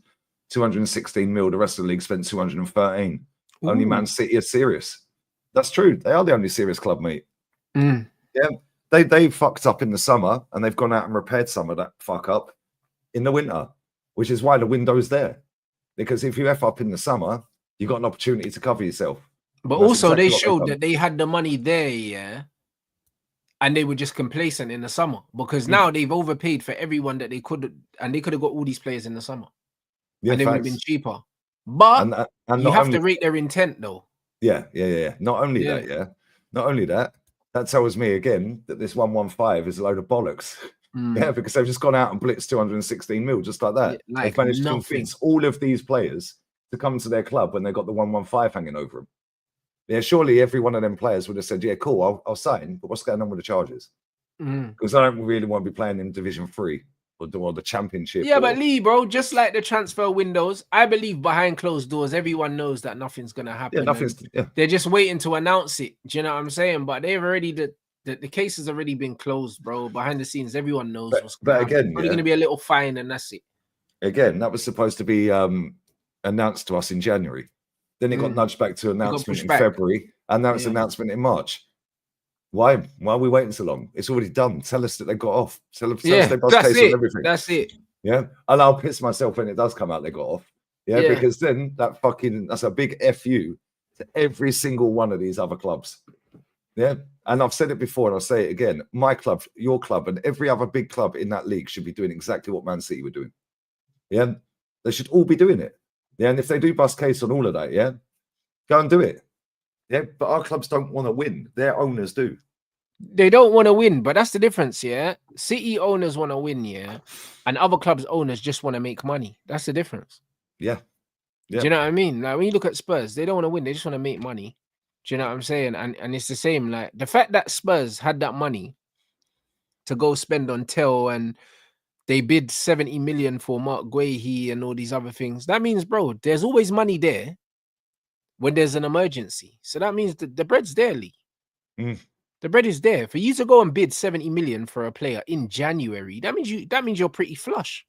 S1: 216 mil. The rest of the league spent 213. Only Man City are serious. That's true. They are the only serious club, mate.
S2: Mm.
S1: Yeah, they fucked up in the summer, and they've gone out and repaired some of that fuck up in the winter, which is why the window's there. Because if you F up in the summer, you've got an opportunity to cover yourself.
S2: But
S1: And that's
S2: also,
S1: exactly
S2: they
S1: what they've
S2: showed
S1: done.
S2: that they had the money there, yeah, and they were just complacent in the summer because
S1: Mm.
S2: now they've overpaid for everyone that they could, and they could have got all these players in the summer,
S1: Yeah,
S2: and they would have
S1: facts.
S2: been cheaper. But
S1: And
S2: you
S1: not
S2: have
S1: only
S2: to rate their intent, though.
S1: yeah. Not only
S2: Yeah.
S1: that, not only that. That tells me again that this 115 is a load of bollocks.
S2: Mm.
S1: Yeah, because they've just gone out and blitzed 216 mil just like that.
S2: Yeah, like
S1: they've managed to
S2: nothing.
S1: convince all of these players to come to their club when they got the 115 hanging over them. Yeah, surely every one of them players would have said, "Yeah, cool, I'll sign." But what's going on with the charges?
S2: Mm.
S1: Because I don't really want to be playing in Division 3 or the Championship.
S2: Yeah,
S1: or,
S2: but Lee, bro, just like the transfer windows, I believe behind closed doors, everyone knows that nothing's gonna happen.
S1: yeah, nothing's. Yeah,
S2: They're just waiting to announce it. Do you know what I'm saying? But they've already the case has already been closed, bro. Behind the scenes, everyone knows what's going to happen.
S1: again,
S2: Probably going to be a little fine, and that's it.
S1: Again, that was supposed to be announced to us in January. Then it got nudged back to announcement in February, and now it's announcement in March. Why are we waiting so long? It's already done. Tell us that they got off. Tell us they bust case on everything.
S2: That's it.
S1: Yeah, and I'll piss myself when it does come out they got off. Yeah, because then that's a big FU to every single one of these other clubs. Yeah, and I've said it before and I'll say it again. My club, your club, and every other big club in that league should be doing exactly what Man City were doing. Yeah, they should all be doing it. Yeah, and if they do bust case on all of that, yeah, go and do it. Yeah, but our clubs don't want to win. Their owners do.
S2: They don't want to win, but that's the difference, yeah. City owners want to win, yeah, and other clubs' owners just want to make money. That's the difference.
S1: Yeah.
S2: Do you know what I mean? Like when you look at Spurs, they don't want to win; they just want to make money. Do you know what I'm saying? And it's the same. Like the fact that Spurs had that money to go spend on Tell and they bid 70 million for Mark Guehi and all these other things. That means, bro, there's always money there when there's an emergency. So that means the bread's there, Lee. The bread is there. For you to go and bid 70 million for a player in January, that means you're pretty flush.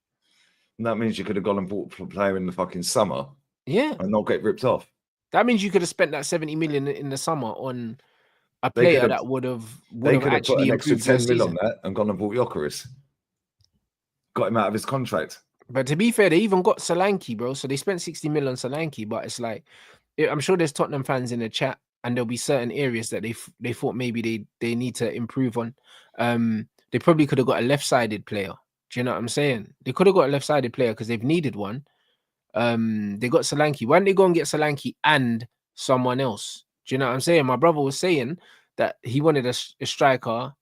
S1: And that means you could have gone and bought a player in the fucking summer.
S2: Yeah.
S1: And not get ripped off.
S2: That means you could have spent that 70 million in the summer on a player that would have actually
S1: put an extra
S2: improved
S1: 10 mil on that and gone and bought Gyökeres. Got him out of his contract.
S2: But to be fair, they even got Solanke, bro. So they spent 60 mil on Solanke, but it's like, I'm sure there's Tottenham fans in the chat and there'll be certain areas that they thought maybe they need to improve on. They probably could have got a left-sided player. Do you know what I'm saying? They could have got a left-sided player because they've needed one. They got Solanke. Why don't they go and get Solanke and someone else? Do you know what I'm saying? My brother was saying that he wanted a striker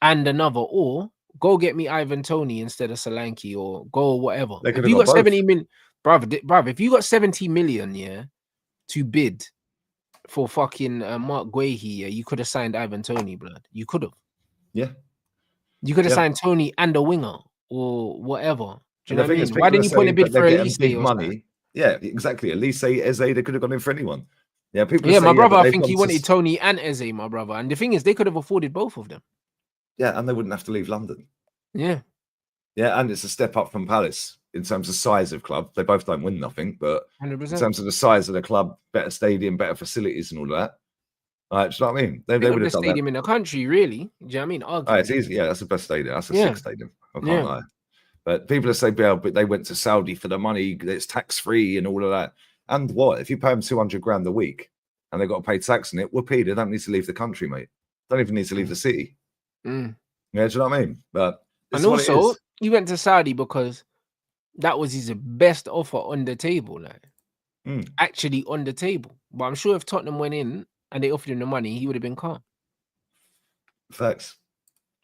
S2: and another, or go get me Ivan Toney instead of Solanke, or go whatever. If you got 70 million, brother, if you got 70 million, yeah, to bid for fucking Mark Guehi, yeah, you could have signed Ivan Toney, blood. You could have.
S1: Yeah.
S2: You could have signed Toney and a winger or whatever. Do you know what I mean?
S1: Is,
S2: why didn't you put in a bid for Elise?
S1: Big money. Yeah, exactly. Elise, Eze, they could have gone in for anyone. Yeah, people.
S2: Yeah, my brother, I think he wanted Toney and Eze, my brother. And the thing is, they could have afforded both of them.
S1: Yeah, and they wouldn't have to leave London.
S2: Yeah.
S1: Yeah, and it's a step up from Palace in terms of size of club. They both don't win nothing, but
S2: 100%.
S1: in terms of the size of the club, better stadium, better facilities, and all that. Do you know what I mean? They would have done that.
S2: Stadium in the country, really. Do you know what I mean?
S1: Oh, it's easy. Yeah, that's the best stadium. That's a sick stadium. I can't lie. But people are saying, but they went to Saudi for the money. It's tax free and all of that. And what if you pay them 200 grand a week and they got to pay tax on it? Whoopee, they don't need to leave the country, mate. Don't even need to leave the city. Yeah, do you know what I mean? But
S2: and also, he went to Saudi because that was his best offer on the table, like actually on the table. But I'm sure if Tottenham went in and they offered him the money, he would have been calm.
S1: Facts.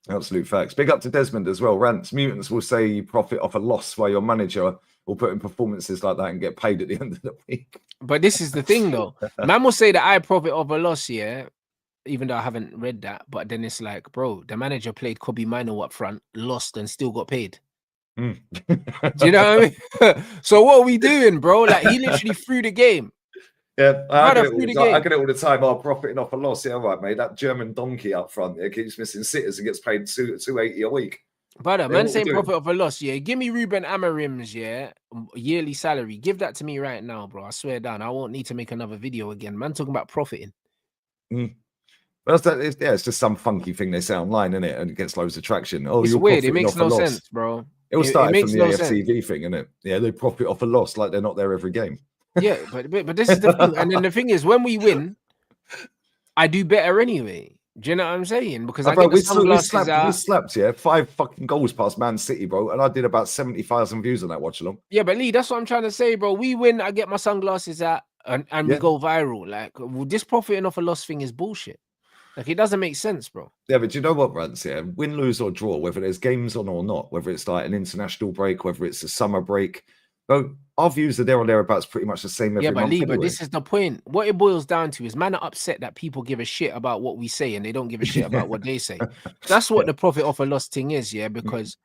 S1: Absolute facts. Big up to Desmond as well. Rants mutants will say you profit off a loss while your manager will put in performances like that and get paid at the end of the week.
S2: But this is the thing, though. Man will say that I profit off a loss, yeah, even though I haven't read that. But then it's like, bro, the manager played Kobe Mino up front, lost, and still got paid. Do you know what I mean? So what are we doing, bro? Like, he literally threw the game.
S1: Yeah, I get it all the time. I'm profiting off a loss. Yeah, all right, mate. That German donkey up front, it keeps missing sitters and gets paid 280 a week.
S2: Brother, man saying profit off a loss, yeah. Give me Ruben Amorim's, yeah, yearly salary. Give that to me right now, bro. I swear down. I won't need to make another video again. Man talking about profiting.
S1: But it's just some funky thing they say online, isn't it? And it gets loads of traction. Oh,
S2: It's
S1: you're
S2: weird. It
S1: profiting
S2: makes
S1: off a
S2: no
S1: loss.
S2: sense, bro.
S1: It all
S2: It
S1: started
S2: makes
S1: from the
S2: no sense.
S1: AFTV thing, isn't it? Yeah, they profit off a loss like they're not there every game.
S2: Yeah, but this is the thing. And then the thing is, when we win, I do better anyway. Do you know what I'm saying? Because I
S1: bro,
S2: get the
S1: we
S2: sunglasses
S1: slapped,
S2: out.
S1: we slapped, yeah, 5 fucking goals past Man City, bro, and I did about 70,000 views on that watch along.
S2: Yeah, but Lee, that's what I'm trying to say, bro. We win, I get my sunglasses out, and we
S1: Yeah.
S2: go viral. Like, this profiting off a loss thing is bullshit. Like, it doesn't make sense, bro.
S1: Yeah, but do you know what, Rance? Yeah, win, lose, or draw, whether there's games on or not, whether it's like an international break, whether it's a summer break, bro, our views are there or thereabouts pretty much the same every
S2: Yeah, but
S1: month
S2: Lee,
S1: anyway.
S2: but this is the point. What it boils down to is man are upset that people give a shit about what we say and they don't give a shit about what they say. That's what the profit off a loss thing is, yeah, because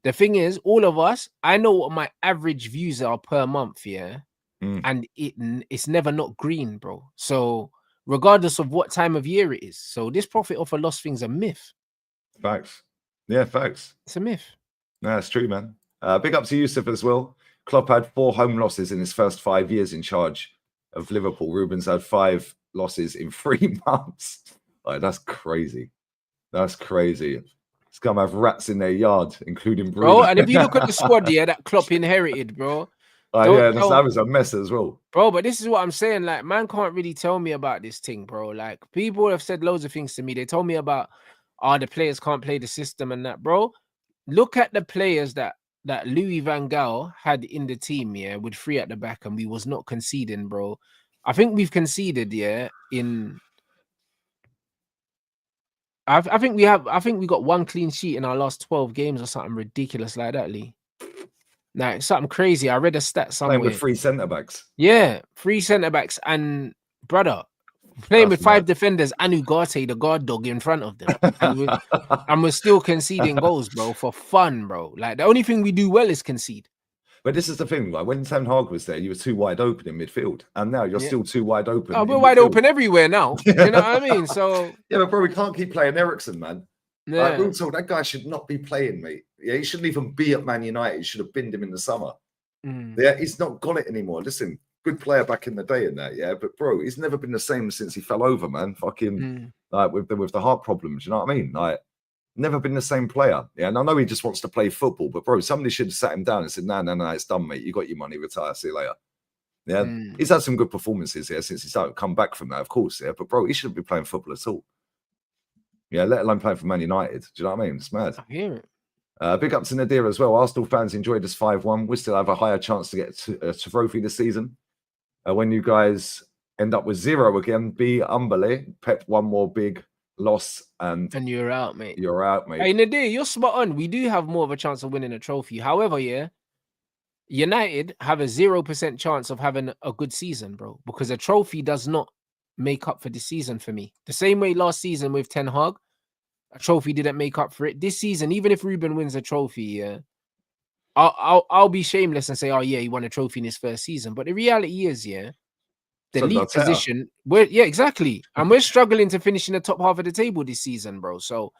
S2: the thing is, all of us, I know what my average views are per month, yeah, and it's never not green, bro. So regardless of what time of year it is, so this profit off a loss thing's a myth.
S1: Facts. Yeah, facts.
S2: It's a myth.
S1: No, that's true, man. Big up to Yusuf as well. Klopp had 4 home losses in his first 5 years in charge of Liverpool. Rubens had 5 losses in 3 months. Like, that's crazy. That's crazy. It's gonna have rats in their yard, including Bruno.
S2: Bro, and if you look at the squad, yeah, that Klopp inherited, bro.
S1: Yeah, that was a mess as well.
S2: Bro, but this is what I'm saying. Like, man can't really tell me about this thing, bro. Like, people have said loads of things to me. They told me about, the players can't play the system and that, bro. Look at the players that Louis van Gaal had in the team, yeah, with 3 at the back, and we was not conceding, bro. I think we've conceded, yeah, in... I think we got 1 clean sheet in our last 12 games or something ridiculous like that, Lee. Like, something crazy. I read a stat somewhere.
S1: Playing with 3 centre-backs.
S2: Yeah, 3 centre-backs and, brother, playing with 5 defenders and Ugarte, the guard dog, in front of them. And we're still conceding goals, bro, for fun, bro. Like, the only thing we do well is concede.
S1: But this is the thing, like, when Ten Hag was there, you were too wide open in midfield. And now you're still too wide open.
S2: Oh, we're wide open everywhere now. You know what I mean? So...
S1: Yeah, but bro, we can't keep playing Ericsson, man.
S2: Yeah.
S1: Like, real talk, that guy should not be playing, mate. Yeah, he shouldn't even be at Man United. He should have binned him in the summer. Yeah, he's not got it anymore. Listen, good player back in the day and that, yeah. But bro, he's never been the same since he fell over, man. Fucking like with the heart problems, you know what I mean? Like, never been the same player. Yeah, and I know he just wants to play football, but bro, somebody should have sat him down and said, no, it's done, mate. You got your money, retire, see you later. Yeah, he's had some good performances here since he's come back from that, of course, yeah. But bro, he shouldn't be playing football at all. Yeah, let alone playing for Man United. Do you know what I mean? It's mad.
S2: I hear it.
S1: Big up to Nadir as well. Arsenal fans enjoyed us 5-1. We still have a higher chance to get a trophy this season. When you guys end up with 0 again, be humbly. Pep 1 more big loss and
S2: you're out, mate.
S1: You're out, mate.
S2: Hey, Nadir, you're spot on. We do have more of a chance of winning a trophy. However, yeah, United have a 0% chance of having a good season, bro, because a trophy does not make up for the season for me. The same way last season with Ten Hag, a trophy didn't make up for it. This season, even if Ruben wins a trophy, yeah, I'll be shameless and say, oh yeah, he won a trophy in his first season. But the reality is, yeah, the league position, exactly. And we're struggling to finish in the top half of the table this season, bro. So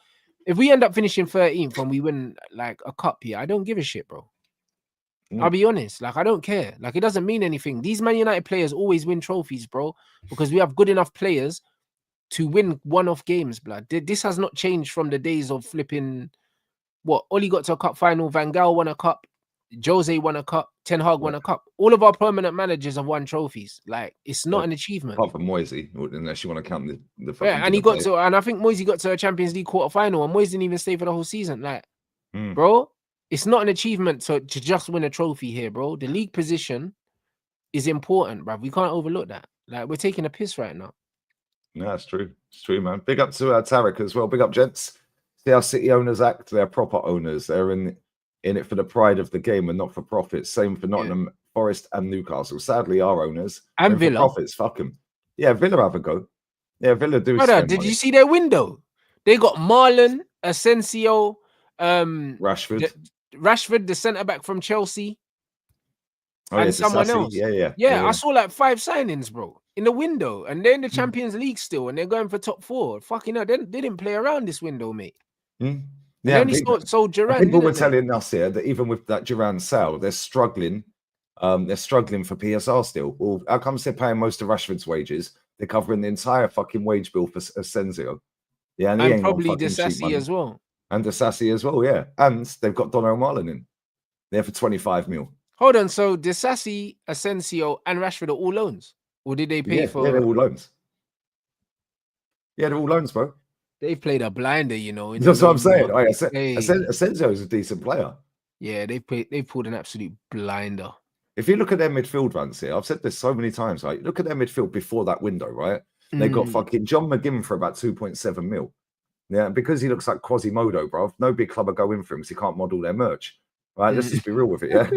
S2: if we end up finishing 13th and we win like a cup here, I don't give a shit, bro. I'll be honest. Like, I don't care. Like, it doesn't mean anything. These Man United players always win trophies, bro, because we have good enough players to win one-off games, blood. This has not changed from the days of flipping. What? Oli got to a cup final. Van Gaal won a cup. Jose won a cup. Ten Hag won a cup. All of our permanent managers have won trophies. Like, it's not an achievement.
S1: Apart from Moisey, unless you want to count the
S2: yeah, and he got to, and I think Moisey got to a Champions League quarter final, and Moisey didn't even stay for the whole season. Like, bro, it's not an achievement to just win a trophy here, bro. The league position is important, bro. We can't overlook that. Like, we're taking a piss right now.
S1: No, it's true. It's true, man. Big up to Tarek as well. Big up, gents. See how City owners act. They're proper owners. They're in it for the pride of the game and not for profit. Same for Nottingham Forest and Newcastle. Sadly, our owners
S2: and Villa.
S1: Profits, fuck them. Yeah, Villa have a go. Yeah, Villa do.
S2: Brother, did you see their window? They got Marlon, Asensio,
S1: Rashford,
S2: the centre back from Chelsea,
S1: and
S2: someone else.
S1: Yeah.
S2: I saw like 5 signings, bro, in the window, and they're in the Champions League still, and they're going for top 4. Fucking hell, they didn't play around this window, mate.
S1: Yeah,
S2: sold Duran.
S1: People were telling us here that even with that Duran sale, they're struggling. They're struggling for PSR still. Well, how comes they're paying most of Rashford's wages, They're covering the entire fucking wage bill for Asensio. Yeah, and he
S2: And
S1: ain't on
S2: probably
S1: fucking cheap
S2: Disassi
S1: money.
S2: as well.
S1: And Disassi as well, yeah. And they've got Donnarumma in there for 25 mil.
S2: Hold on, so Disassi, Asensio, and Rashford are all loans, or did they pay for?
S1: Yeah, they're all loans. Yeah, they're all loans, bro.
S2: They've played a blinder, you know. In
S1: That's
S2: the
S1: what I'm saying.
S2: mid-market.
S1: Asensio is a decent player.
S2: Yeah, they pulled an absolute blinder.
S1: If you look at their midfield runs here, I've said this so many times, right? Look at their midfield before that window, right? They got fucking John McGinn for about 2.7 mil. Yeah, because he looks like Quasimodo, bro. No big club will go in for him because he can't model their merch. Right, let's just be real with it. Yeah,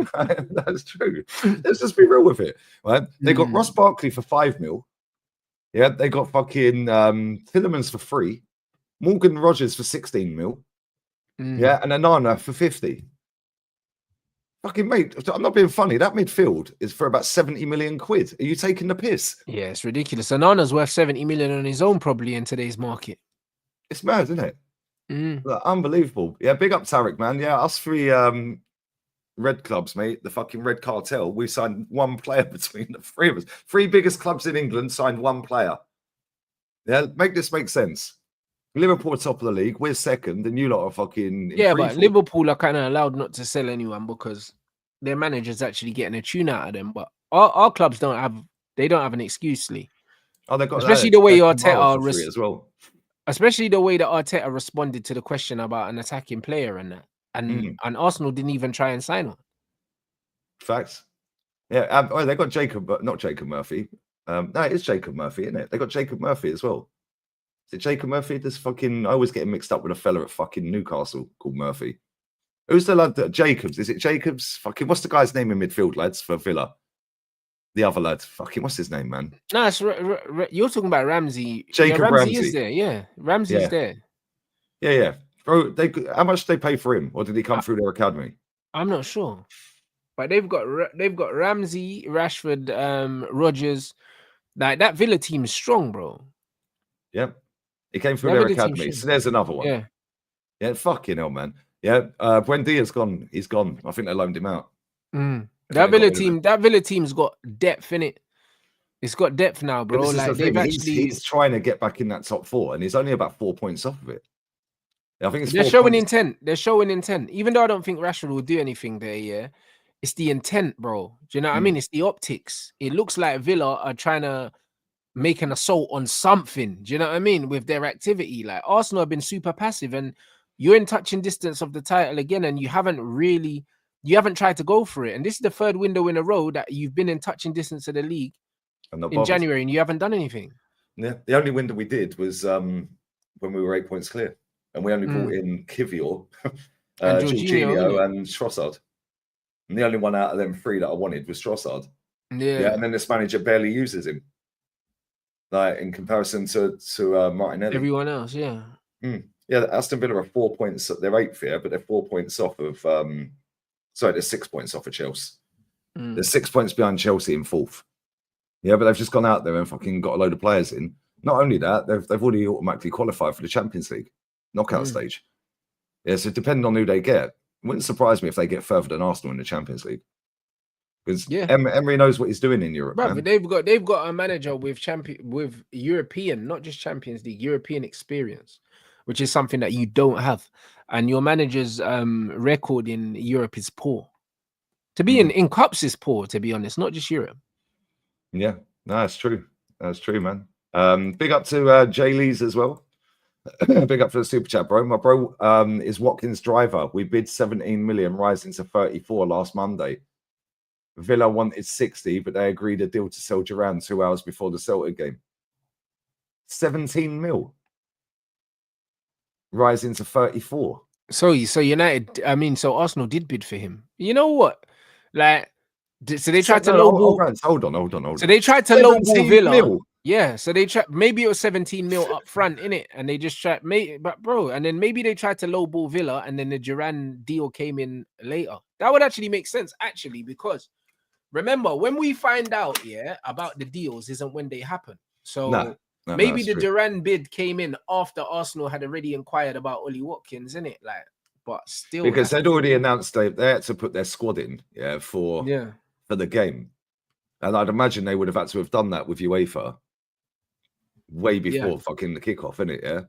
S1: that's true. Let's just be real with it. Right, they got Ross Barkley for 5 mil. Yeah, they got fucking Tillemans for 3, Morgan Rogers for 16 mil. Yeah, and Anana for 50. Fucking mate, I'm not being funny. That midfield is for about 70 million quid. Are you taking the piss?
S2: Yeah, it's ridiculous. Anana's worth 70 million on his own, probably in today's market.
S1: It's mad, isn't it? Like, unbelievable. Yeah, big up Tarek, man. Yeah, us 3 red clubs, mate. The fucking red cartel. We signed 1 player between the 3 of us. 3 biggest clubs in England signed 1 player. Yeah, make this make sense. Liverpool are top of the league. We're second, and you lot are fucking.
S2: Yeah, but Liverpool are kind of allowed not to sell anyone because their manager's actually getting a tune out of them. But our clubs don't have an excuse, Lee.
S1: Oh, they got
S2: especially the way
S1: Arteta as well.
S2: Especially the way that Arteta responded to the question about an attacking player and that, and Arsenal didn't even try and sign one.
S1: Facts. Yeah, they got Jacob, but not Jacob Murphy. No, it is Jacob Murphy, isn't it? They got Jacob Murphy as well. Is it Jacob Murphy? I always get him mixed up with a fella at fucking Newcastle called Murphy. Who's the lad that Jacobs? Is it Jacobs? Fucking what's the guy's name in midfield, lads, for Villa? The other lad. Fucking what's his name, man?
S2: No, it's you're talking about Ramsey.
S1: Jacob Ramsey
S2: is there, yeah. Ramsey's there.
S1: Yeah. Bro, how much did they pay for him? Or did he come through their academy?
S2: I'm not sure. But they've got Ramsey, Rashford, Rodgers. Like that Villa team's strong, bro.
S1: Yep. He came through their academy. So there's another one. Yeah, fucking hell, man. Yeah. Buendia's gone. He's gone. I think they loaned him out.
S2: That Villa team's got depth in it. It's got depth now, bro. Like
S1: he's trying to get back in that top 4, and he's only about 4 points off of it. Yeah, I think it's
S2: they're showing intent. They're showing intent. Even though I don't think Rashford will do anything there, yeah. It's the intent, bro. Do you know what I mean? It's the optics. It looks like Villa are trying to make an assault on something. Do you know what I mean? With their activity. Like Arsenal have been super passive, and you're in touching distance of the title again, and you haven't tried to go for it. And this is the 3rd window in a row that you've been in touching distance of the league in January, and you haven't done anything.
S1: Yeah, the only window we did was when we were 8 points clear, and we only brought in Kivior, Jorginho, and Trossard. And the only one out of them 3 that I wanted was Trossard. Yeah, and then this manager barely uses him. Like in comparison to Martinelli.
S2: Everyone else, yeah.
S1: Yeah, Aston Villa are 4 points. They're 8th here, but they're 4 points off of. They're 6 points off of Chelsea. They're 6 points behind Chelsea in 4th. Yeah, but they've just gone out there and fucking got a load of players in. Not only that, they've already automatically qualified for the Champions League knockout stage. Yeah, so depending on who they get, it wouldn't surprise me if they get further than Arsenal in the Champions League. Because Emery knows what he's doing in Europe.
S2: Bro, man. They've got a manager with European, not just Champions League, European experience, which is something that you don't have. And your manager's record in Europe is poor. To be in cups is poor, to be honest, not just Europe.
S1: Yeah, no, that's true. That's true, man. Big up to Jay Lees as well. Big up for the super chat, bro. My bro is Watkins' driver. We bid 17 million, rising to 34 last Monday. Villa wanted 60, but they agreed a deal to sell Duran 2 hours before the Celtic game. 17 mil. Rising to 34.
S2: So United, so Arsenal did bid for him. You know what? Like, so they tried to lowball.
S1: Hold on.
S2: So they tried to lowball Villa. Mil. Yeah, so they tried. Maybe it was 17 mil up front in it, and they just tried. And then maybe they tried to lowball Villa, and then the Duran deal came in later. That would actually make sense, because remember when we find out, about the deals isn't when they happen. So maybe the Duran bid came in after Arsenal had already inquired about Ollie Watkins, innit? Like, but still,
S1: because they'd already announced they had to put their squad in, for the game. And I'd imagine they would have had to have done that with UEFA. way before fucking the kickoff, innit? Yeah.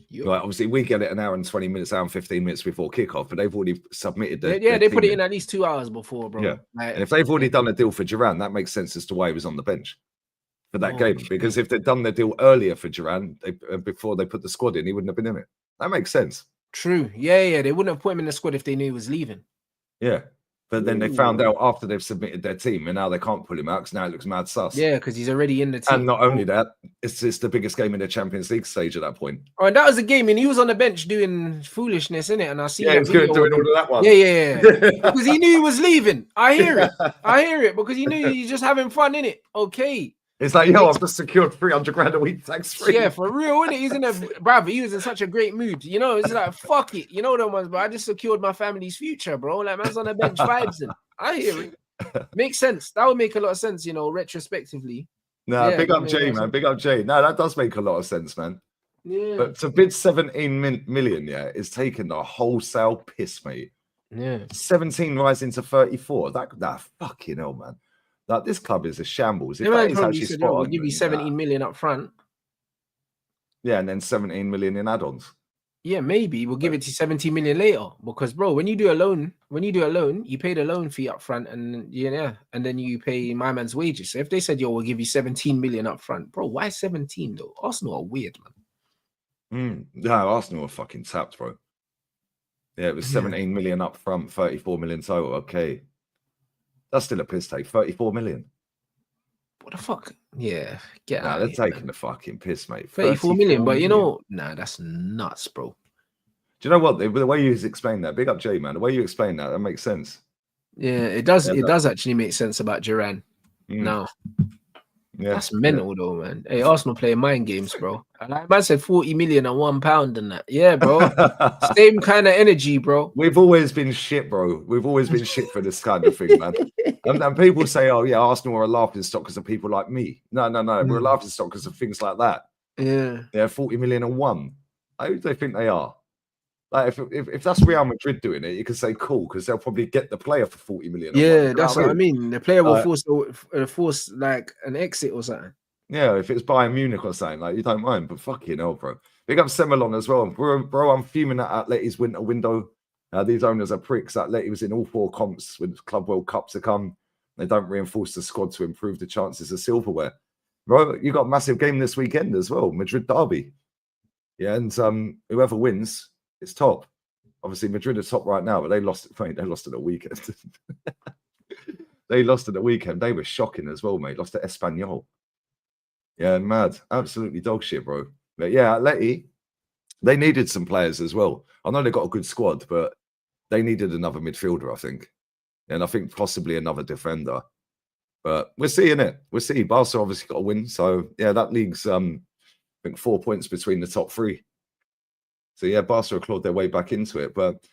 S2: Yep.
S1: Like, obviously, we get it an hour and 20 minutes, hour and 15 minutes before kickoff, but they've already submitted their
S2: they put it
S1: team
S2: in at least 2 hours before, bro.
S1: Yeah.
S2: Like,
S1: and if they've already done a deal for Duran, that makes sense as to why he was on the bench for that game. Because if they'd done their deal earlier for Duran, before they put the squad in, he wouldn't have been in it. That makes sense.
S2: True. Yeah. They wouldn't have put him in the squad if they knew he was leaving.
S1: Yeah. But then they found out after they've submitted their team, and now they can't pull him out because now it looks mad sus.
S2: Yeah, because he's already in the team.
S1: And not only that, it's the biggest game in the Champions League stage at that point.
S2: Oh, and that was a game, and he was on the bench doing foolishness, innit? And I see
S1: he was doing all of that one.
S2: Yeah. Because he knew he was leaving. I hear it because he knew he's just having fun, innit? Okay.
S1: It's like, yo, I've just secured 300 grand a week tax free.
S2: Yeah, for real, innit? He's in a brother. He was in such a great mood. You know, it's like fuck it. You know them ones, but I just secured my family's future, bro. Like man's on the bench vibes, and I hear it. Makes sense. That would make a lot of sense, you know, retrospectively.
S1: No, big up Jay, man. Big up Jay. No, that does make a lot of sense, man.
S2: Yeah.
S1: But to bid 17 million, is taking the wholesale piss, mate.
S2: Yeah.
S1: 17 rising to 34. That fucking hell, man. Like, this club is a shambles. If
S2: Yeah,
S1: that is
S2: probably
S1: actually
S2: said,
S1: spot
S2: we'll
S1: on,
S2: give you 17 million up front.
S1: Yeah, and then 17 million in add-ons.
S2: Yeah, maybe we'll give it to 70 million later. Because bro, when you do a loan, you pay the loan fee up front, and and then you pay my man's wages. So if they said, yo, we'll give you 17 million up front, bro, why 17 though? Arsenal are weird, man.
S1: No, Arsenal are fucking tapped, bro. Yeah, it was 17 million up front, 34 million total. Okay. That's still a piss take. 34 million.
S2: What the fuck? Yeah, get
S1: Nah,
S2: out.
S1: they're
S2: Here,
S1: taking
S2: man.
S1: the fucking piss, mate.
S2: 34 million, but you
S1: million.
S2: know, nah, that's nuts, bro.
S1: Do you know what? The way you explain that, big up Jay, man. The way you explain that makes sense.
S2: Yeah, it does. It does actually make sense about Duran. No.
S1: Yeah,
S2: That's mental though, man. Hey, Arsenal playing mind games, bro. Like man said 40 million and £1 and that. Yeah, bro. Same kind of energy, bro.
S1: We've always been shit, bro. We've always been shit for this kind of thing, man. And people say, oh, yeah, Arsenal are a laughing stock because of people like me. No. We're a laughing stock because of things like that.
S2: Yeah.
S1: They're 40 million and one. Who do they think they are? Like, if that's Real Madrid doing it, you can say cool because they'll probably get the player for 40 million.
S2: Yeah, that's what I mean. The player will force like an exit or something.
S1: Yeah, if it's Bayern Munich or something, like you don't mind, but fucking hell, bro. Big up Semelon as well. Bro, I'm fuming at Atleti's winter window. These owners are pricks. Atleti was in all 4 comps when Club World Cups to come. They don't reinforce the squad to improve the chances of silverware. Bro, you got a massive game this weekend as well, Madrid derby. Yeah, and whoever wins, it's top. Obviously, Madrid are top right now, but they lost. Mate, they lost at the weekend. They lost at the weekend. They were shocking as well, mate. Lost to Espanyol. Yeah, mad. Absolutely dog shit, bro. But yeah, Atleti, they needed some players as well. I know they got a good squad, but they needed another midfielder, I think. And I think possibly another defender. But we're seeing it. We'll see. Barca obviously got a win. So yeah, that league's I think 4 points between the top 3. So yeah, Barca have clawed their way back into it. But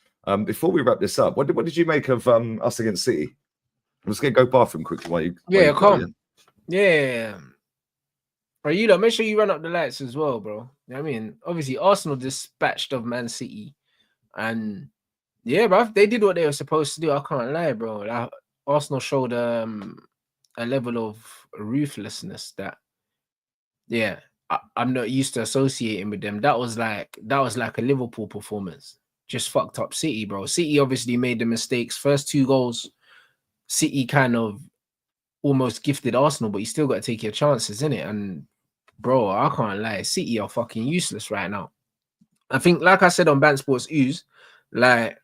S1: before we wrap this up, what did you make of us against City? I'm just gonna go bathroom quickly while you
S2: come. Yeah. Bro, you know, make sure you run up the lights as well, bro. You know what I mean, obviously Arsenal dispatched of Man City, and yeah, bro, they did what they were supposed to do. I can't lie, bro. Like, Arsenal showed a level of ruthlessness that, yeah, I'm not used to associating with them. That was like a Liverpool performance. Just fucked up City, bro. City obviously made the mistakes. First 2 goals, City kind of almost gifted Arsenal, but you still got to take your chances, innit? And bro, I can't lie, City are fucking useless right now. I think, like I said on Band Sports Ooze, like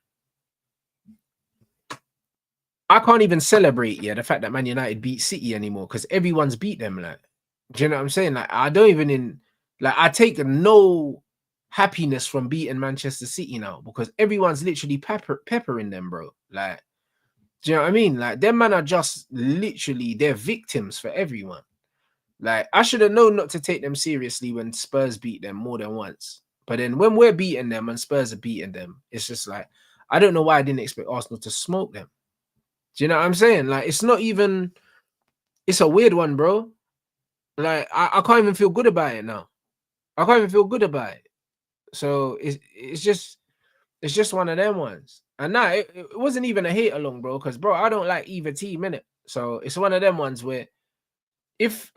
S2: I can't even celebrate the fact that Man United beat City anymore because everyone's beat them. Like, do you know what I'm saying? Like, I don't even I take no happiness from beating Manchester City now because everyone's literally peppering them, bro. Like, do you know what I mean? Like, them man are just literally, they're victims for everyone. Like, I should have known not to take them seriously when Spurs beat them more than once. But then when we're beating them and Spurs are beating them, it's just like, I don't know why I didn't expect Arsenal to smoke them. Do you know what I'm saying? Like, it's not even, it's a weird one, bro. Like, I can't even feel good about it now. I can't even feel good about it. So it's just one of them ones. And now it wasn't even a hate along, bro, because bro, I don't like either team, innit? So it's one of them ones where if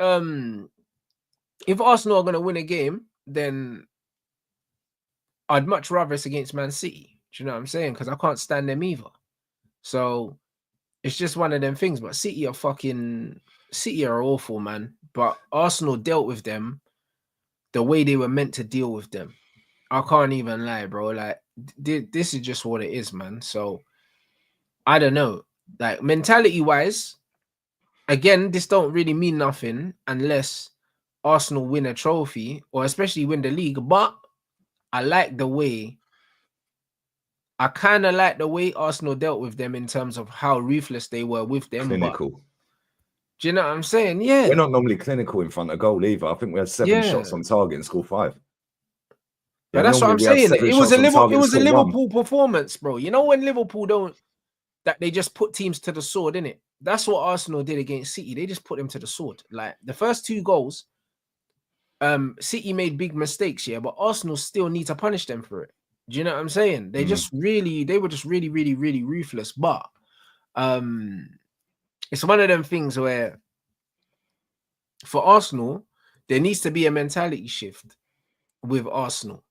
S2: if Arsenal are going to win a game, then I'd much rather it's against Man City. Do you know what I'm saying? Because I can't stand them either. So it's just one of them things. But City are awful, man. But Arsenal dealt with them the way they were meant to deal with them. I can't even lie, bro. Like this is just what it is, man. So I don't know. Like mentality wise, again, this don't really mean nothing unless Arsenal win a trophy or especially win the league. But I kind of like the way Arsenal dealt with them in terms of how ruthless they were with them.
S1: Clinical.
S2: But do you know what I'm saying? Yeah.
S1: We're not normally clinical in front of goal either. I think we had 7 shots on target and scored 5.
S2: But that's what I'm saying. It was a Liverpool performance, bro. You know when Liverpool they just put teams to the sword, innit? That's what Arsenal did against City. They just put them to the sword. Like the first 2 goals, City made big mistakes, yeah, but Arsenal still need to punish them for it. Do you know what I'm saying? They were just really, really ruthless. But it's one of them things where for Arsenal, there needs to be a mentality shift with Arsenal.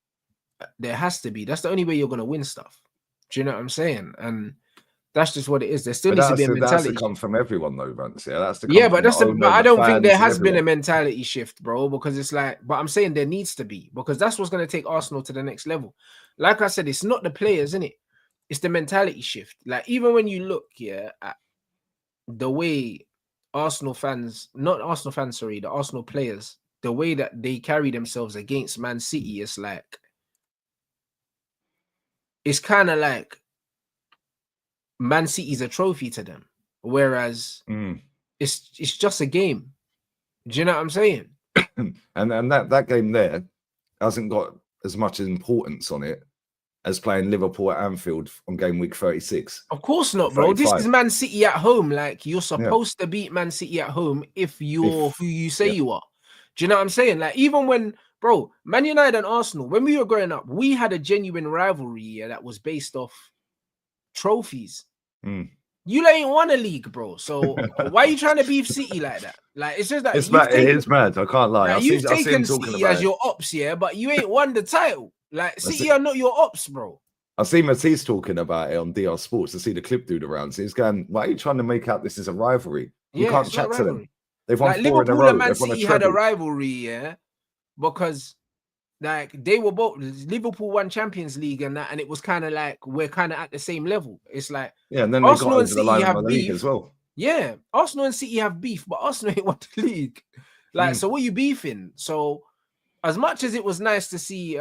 S2: There has to be. That's the only way you're going to win stuff. Do you know what I'm saying? And that's just what it is. There still needs to be a mentality.
S1: That's to come from everyone, though, Vance. Yeah, that's
S2: but I don't think there has been a mentality shift, bro. Because it's like, but I'm saying there needs to be, because that's what's going to take Arsenal to the next level. Like I said, it's not the players, innit? It's the mentality shift. Like even when you look, yeah, at the way the Arsenal players, the way that they carry themselves against Man City, it's like, it's kind of like Man City's a trophy to them, whereas it's just a game. Do you know what I'm saying?
S1: and that game there hasn't got as much importance on it as playing Liverpool at Anfield on game week 36.
S2: Of course not, bro. 35. This is Man City at home. Like you're supposed to beat Man City at home if you're who you say you are. Do you know what I'm saying? Like even when, bro, Man United and Arsenal, when we were growing up, we had a genuine rivalry that was based off trophies. You ain't won a league, bro. So why are you trying to beef City like that? Like it's just that
S1: it is mad. I can't lie.
S2: Like, you've taken City as your ops, yeah, but you ain't won the title. Like City are not your ops, bro.
S1: I see Matisse talking about it on DR Sports. I see the clip dude around. So he's going, "Why are you trying to make out this is a rivalry? You can't chat to them. They've won 4
S2: Liverpool
S1: in a row.
S2: And Man City had a rivalry, yeah, because like they were both Liverpool won Champions League and that, and it was kind of like we're kind of at the same level. It's like
S1: and then Arsenal and City have beef as well.
S2: Yeah, Arsenal and City have beef, but Arsenal ain't won the league. Like, so what are you beefing? So as much as it was nice to see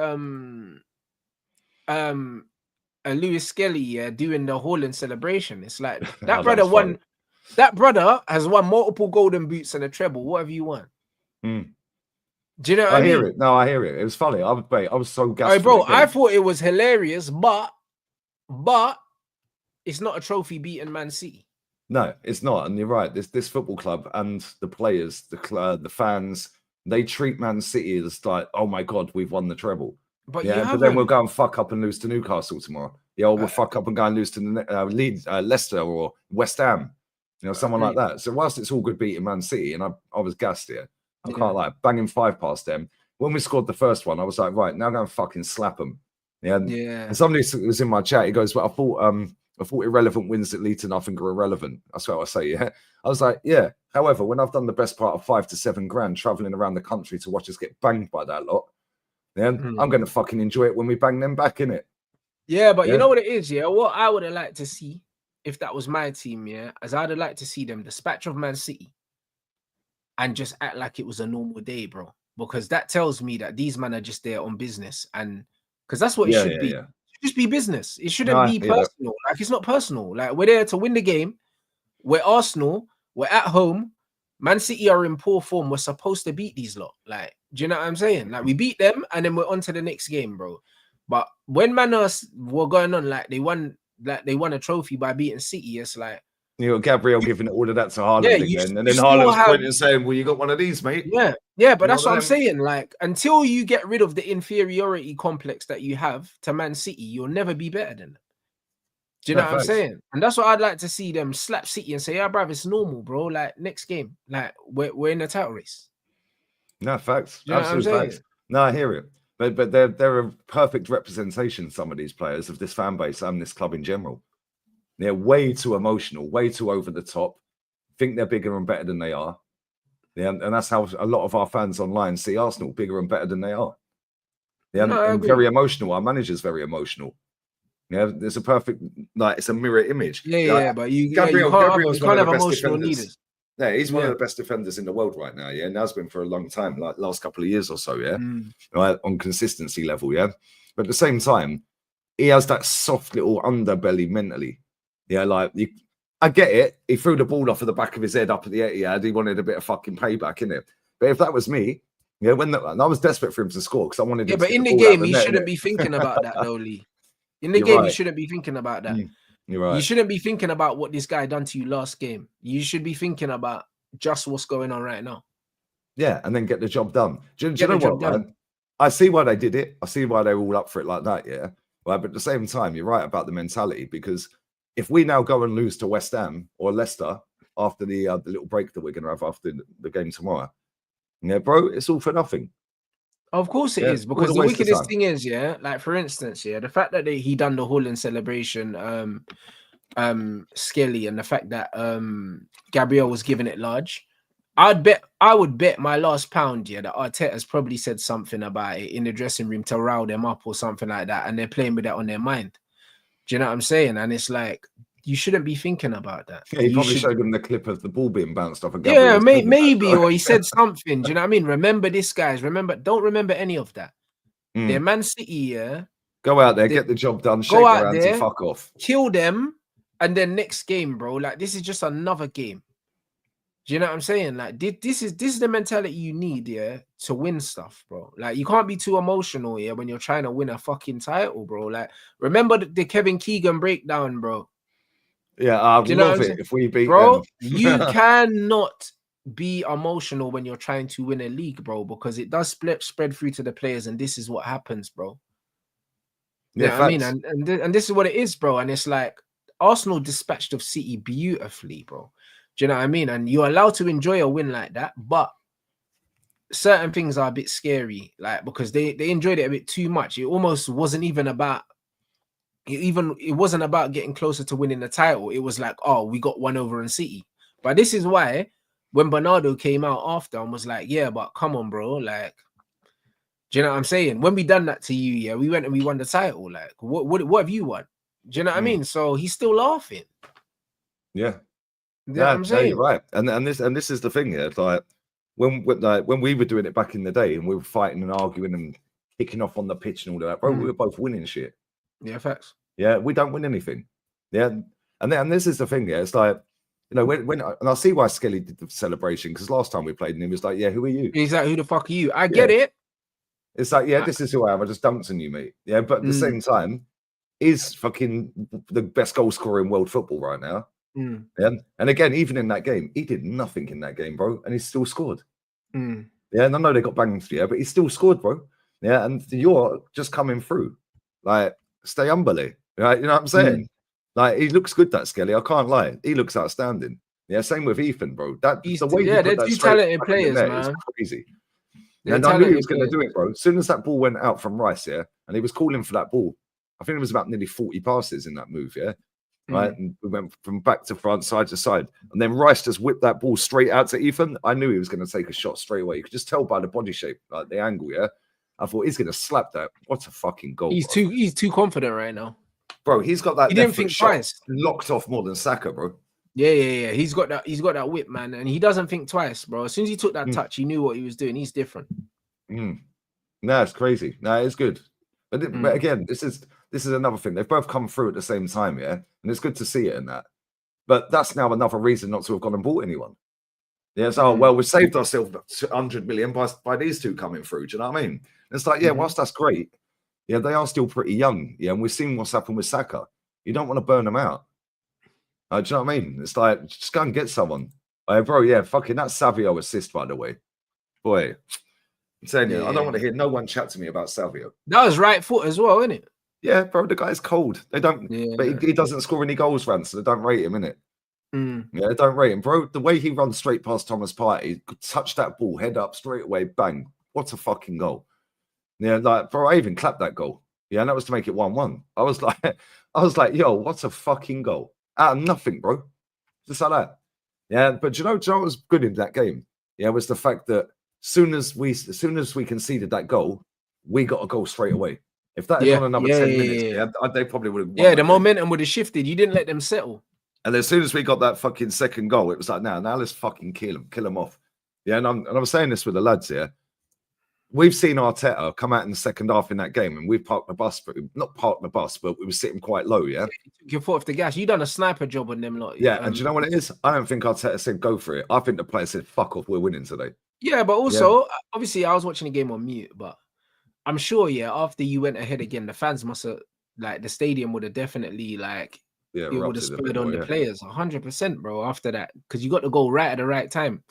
S2: Lewis Skelly doing the Haaland celebration, it's like that brother won. That brother has won multiple golden boots and a treble. What have you won? Do you know what I mean?
S1: Hear it. No, I hear it. It was funny. I was so gassed.
S2: Hey, bro, I thought it was hilarious, but it's not a trophy beating Man City.
S1: No, it's not. And you're right. This football club and the players, the fans, they treat Man City as like, oh my God, we've won the treble. But but then we'll go and fuck up and lose to Newcastle tomorrow. Yeah, or we'll fuck up and go and lose to Leeds, Leicester or West Ham. You know, someone like that. So whilst it's all good beating Man City, and I was gassed here. I can't lie, banging 5 past them. When we scored the first one, I was like, right, now go and fucking slap them. Yeah. And somebody was in my chat. He goes, well, I thought irrelevant wins that lead to nothing are irrelevant. That's what I say. Yeah. I was like, yeah. However, when I've done the best part of 5 to 7 grand traveling around the country to watch us get banged by that lot, then I'm going to fucking enjoy it when we bang them back in it.
S2: Yeah, but you know what it is, yeah? What I would have liked to see, if that was my team, yeah, as I'd have liked to see them dispatch of Man City and just act like it was a normal day, bro. Because that tells me that these men are just there on business. And because that's what it should be. It should just be business. It shouldn't be personal. Like, it's not personal. Like, we're there to win the game. We're Arsenal. We're at home. Man City are in poor form. We're supposed to beat these lot. Like, do you know what I'm saying? Like, we beat them and then we're on to the next game, bro. But when Manos were going on, like they won a trophy by beating City, it's like,
S1: you got Gabriel giving all of that to Haaland again, and then Haaland's pointing and saying, "Well, you got one of these, mate."
S2: Yeah, but that's what I'm saying. Like, until you get rid of the inferiority complex that you have to Man City, you'll never be better than them. Do you know what I'm saying? And that's what I'd like to see them slap City and say, "Yeah, bruv, it's normal, bro. Like next game, like we're in the title race."
S1: No, facts.
S2: Do you know what I'm
S1: Absolute facts.
S2: saying?
S1: No, I hear it. But they're a perfect representation, some of these players, of this fan base and this club in general. They're way too emotional, way too over the top, think they're bigger and better than they are. Yeah, and that's how a lot of our fans online see Arsenal, bigger and better than they are. Yeah,
S2: No, I
S1: and
S2: agree.
S1: very emotional. Our manager's very emotional. Yeah, there's a perfect, like, it's a mirror image.
S2: Yeah, but
S1: Gabriel's
S2: you
S1: one
S2: can't
S1: of
S2: have
S1: the best
S2: emotional
S1: defenders.
S2: leaders.
S1: Yeah, he's one of
S2: Yeah.
S1: the best defenders in the world right now. Yeah, and has been for a long time, like last couple of years or so. Yeah,
S2: Mm.
S1: right, on consistency level. Yeah, but at the same time, he has that soft little underbelly mentally. Yeah, like I get it. He threw the ball off of the back of his head up at the Etihad. He wanted a bit of fucking payback, innit? But if that was me, yeah, and I was desperate for him to score because I wanted.
S2: Yeah,
S1: him
S2: but
S1: to get
S2: in the
S1: ball out
S2: game,
S1: the
S2: you
S1: net,
S2: shouldn't
S1: innit?
S2: be thinking about that, though, Lee. In the
S1: You're
S2: game,
S1: right.
S2: you shouldn't be thinking about that.
S1: You're right.
S2: You shouldn't be thinking about what this guy done to you last game. You should be thinking about just what's going on right now.
S1: Yeah, and then get the job done. Do you
S2: Get
S1: know
S2: the job
S1: what, man?
S2: done.
S1: I see why they did it. I see why they're all up for it like that, yeah. Right, but at the same time, you're right about the mentality, because if we now go and lose to West Ham or Leicester after the little break that we're going to have after the game tomorrow, yeah, bro, it's all for nothing.
S2: Of course it
S1: Yeah,
S2: is,
S1: all
S2: because
S1: a
S2: the
S1: waste of
S2: wickedest
S1: time.
S2: thing is, yeah, like for instance, yeah, the fact that he done the Holland celebration, Skelly, and the fact that Gabriel was giving it large, I would bet my last pound, yeah, that Arteta's probably said something about it in the dressing room to rile them up or something like that, and they're playing with that on their mind. Do you know what I'm saying? And it's like, you shouldn't be thinking about that.
S1: Yeah, he
S2: You
S1: probably
S2: should,
S1: showed them the clip of the ball being bounced off.
S2: yeah, maybe, or he said something. Do you know what I mean? Remember this, guys. Don't remember any of that. They're Man City, yeah.
S1: Go out there, get the job done, shake
S2: Go
S1: their
S2: out
S1: hands
S2: there,
S1: and fuck off.
S2: kill them, and then next game, bro. Like, this is just another game. Do you know what I'm saying? Like, this is the mentality you need, yeah, to win stuff, bro. Like, you can't be too emotional, yeah, when you're trying to win a fucking title, bro. Like, remember the Kevin Keegan breakdown, bro.
S1: Yeah, I'd
S2: Do you know
S1: love
S2: what I'm
S1: it
S2: saying?
S1: if we beat
S2: Bro,
S1: them.
S2: you cannot be emotional when you're trying to win a league, bro, because it does spread through to the players, and this is what happens, bro.
S1: Yeah,
S2: Yeah, I mean,
S1: facts.
S2: and this is what it is, bro. And it's like Arsenal dispatched of City beautifully, bro. Do you know what I mean? And you're allowed to enjoy a win like that, but certain things are a bit scary, like, because they enjoyed it a bit too much. It almost wasn't even about it wasn't about getting closer to winning the title. It was like, oh, we got one over in City. But this is why when Bernardo came out after and was like, yeah, but come on, bro, like, do you know what I'm saying? When we done that to you, yeah, we went and we won the title. Like, what have you won? Do you know what I mean? So he's still laughing.
S1: Yeah.
S2: You know what I'm
S1: No,
S2: saying?
S1: you're right. And this is the thing here. It's like when we were doing it back in the day and we were fighting and arguing and kicking off on the pitch and all that, bro, we were both winning shit.
S2: Yeah, facts.
S1: Yeah, we don't win anything. Yeah. And this is the thing, yeah. It's like, you know, when and I see why Skelly did the celebration, because last time we played and he was like, yeah, who are you?
S2: He's like, who the fuck are you? I get it.
S1: It's like, yeah, this is who I am. I just dunked on you, mate. Yeah, but at the same time, he's fucking the best goal scorer in world football right now. Yeah, and again, even in that game, he did nothing in that game, bro, and he still scored. Yeah, and I know they got banged, yeah, but he still scored, bro. Yeah, and you're just coming through. Like, stay humbly, right? You know what I'm saying? Like, he looks good, that Skelly. I can't lie. He looks outstanding. Yeah, same with Ethan, bro. The way he put
S2: they're
S1: that
S2: two
S1: straight
S2: talented
S1: back in the
S2: players,
S1: net
S2: man.
S1: is crazy.
S2: They're
S1: And I knew he was
S2: talented
S1: going to
S2: players.
S1: do it, bro. As soon as that ball went out from Rice, yeah, and he was calling for that ball. I think it was about nearly 40 passes in that move, yeah. Right, and we went from back to front, side to side, and then Rice just whipped that ball straight out to Ethan. I knew he was going to take a shot straight away. You could just tell by the body shape, like the angle. Yeah, I thought he's going to slap that. What a fucking goal!
S2: He's
S1: bro.
S2: too confident right now,
S1: bro. He's got that.
S2: He didn't think twice.
S1: Locked off more than Saka, bro.
S2: Yeah. He's got that whip, man, and he doesn't think twice, bro. As soon as he took that touch, he knew what he was doing. He's different.
S1: No, it's crazy. No, it's good. But again, this is another thing. They've both come through at the same time, yeah, and it's good to see it in that. But that's now another reason not to have gone and bought anyone. Yeah, so well, we've saved ourselves 100 million by these two coming through. Do you know what I mean? And it's like, yeah, whilst that's great, yeah, they are still pretty young. Yeah, and we've seen what's happened with Saka. You don't want to burn them out. Do you know what I mean? It's like, just go and get someone. Bro, yeah, fucking that Savio assist, by the way. Boy, I'm saying you, I don't want to hear no one chat to me about Savio.
S2: That was right foot as well, isn't it?
S1: Yeah, bro, the guy's cold. They don't, but he doesn't score any goals, Rance, so they don't rate him, innit? Yeah, don't rate him, bro. The way he runs straight past Thomas Partey, touch that ball, head up straight away, bang. What a fucking goal. Yeah, like, bro, I even clapped that goal. Yeah, and that was to make it 1-1. I was like, yo, what a fucking goal. Out of nothing, bro. Just like that. Yeah, but you know what was good in that game? Yeah, was the fact that as soon as we conceded that goal, we got a goal straight away. If that had gone another 10 minutes, they probably would have won.
S2: Yeah, the momentum would have shifted. You didn't let them settle.
S1: And as soon as we got that fucking second goal, it was like, now let's fucking kill him off. Yeah, and I'm saying this with the lads here. We've seen Arteta come out in the second half in that game, and we've parked the bus, but not parked the bus, but we were sitting quite low. Yeah,
S2: you took your foot off the gas. You done a sniper job on them lot.
S1: Yeah, and do you know what it is? I don't think Arteta said go for it. I think the player said, "Fuck off, we're winning today."
S2: Yeah, but also, obviously, I was watching the game on mute, but I'm sure, after you went ahead again, the fans must have, like, the stadium would have definitely, like, it would have spurred on the players 100%, bro. After that, because you got to go right at the right time.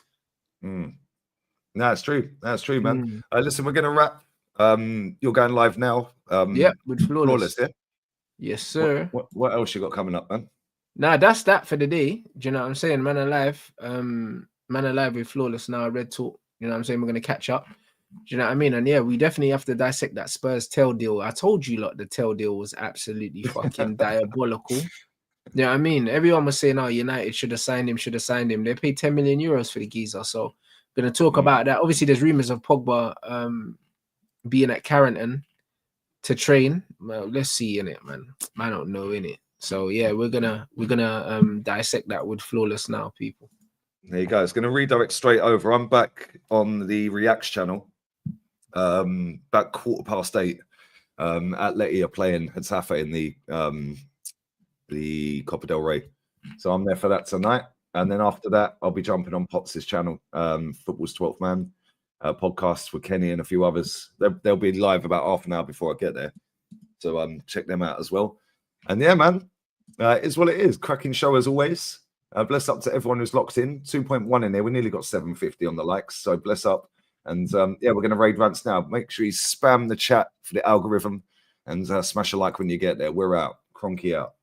S1: No, it's true. That's true, man. Listen, we're going to wrap. You're going live now.
S2: With Flawless.
S1: Yeah?
S2: Yes, sir.
S1: What else you got coming up, man?
S2: Nah, that's that for the day. Do you know what I'm saying? Man Alive. Man Alive with Flawless now. Red Talk. You know what I'm saying? We're going to catch up. Do you know what I mean? And yeah, we definitely have to dissect that Spurs tail deal. I told you, the tail deal was absolutely fucking diabolical. You know what I mean? Everyone was saying, United should have signed him. They paid 10 million euros for the geezer. So going to talk about that. Obviously, there's rumors of Pogba being at Carrington to train. Well, let's see in it, man. I don't know in it. So yeah, we're gonna dissect that with Flawless now, people.
S1: There you go. It's going to redirect straight over. I'm back on the Reacts channel. About 8:15. Atleti are playing Getafe in the Copa del Rey. So I'm there for that tonight. And then after that, I'll be jumping on Pops' channel, Football's 12th Man, podcasts with Kenny and a few others. They'll be live about half an hour before I get there. So check them out as well. And yeah, man, it's what it is. Cracking show as always. Bless up to everyone who's locked in. 2.1 in there. We nearly got 750 on the likes. So bless up. And yeah, we're going to raid rants now. Make sure you spam the chat for the algorithm and smash a like when you get there. We're out. Cronky out.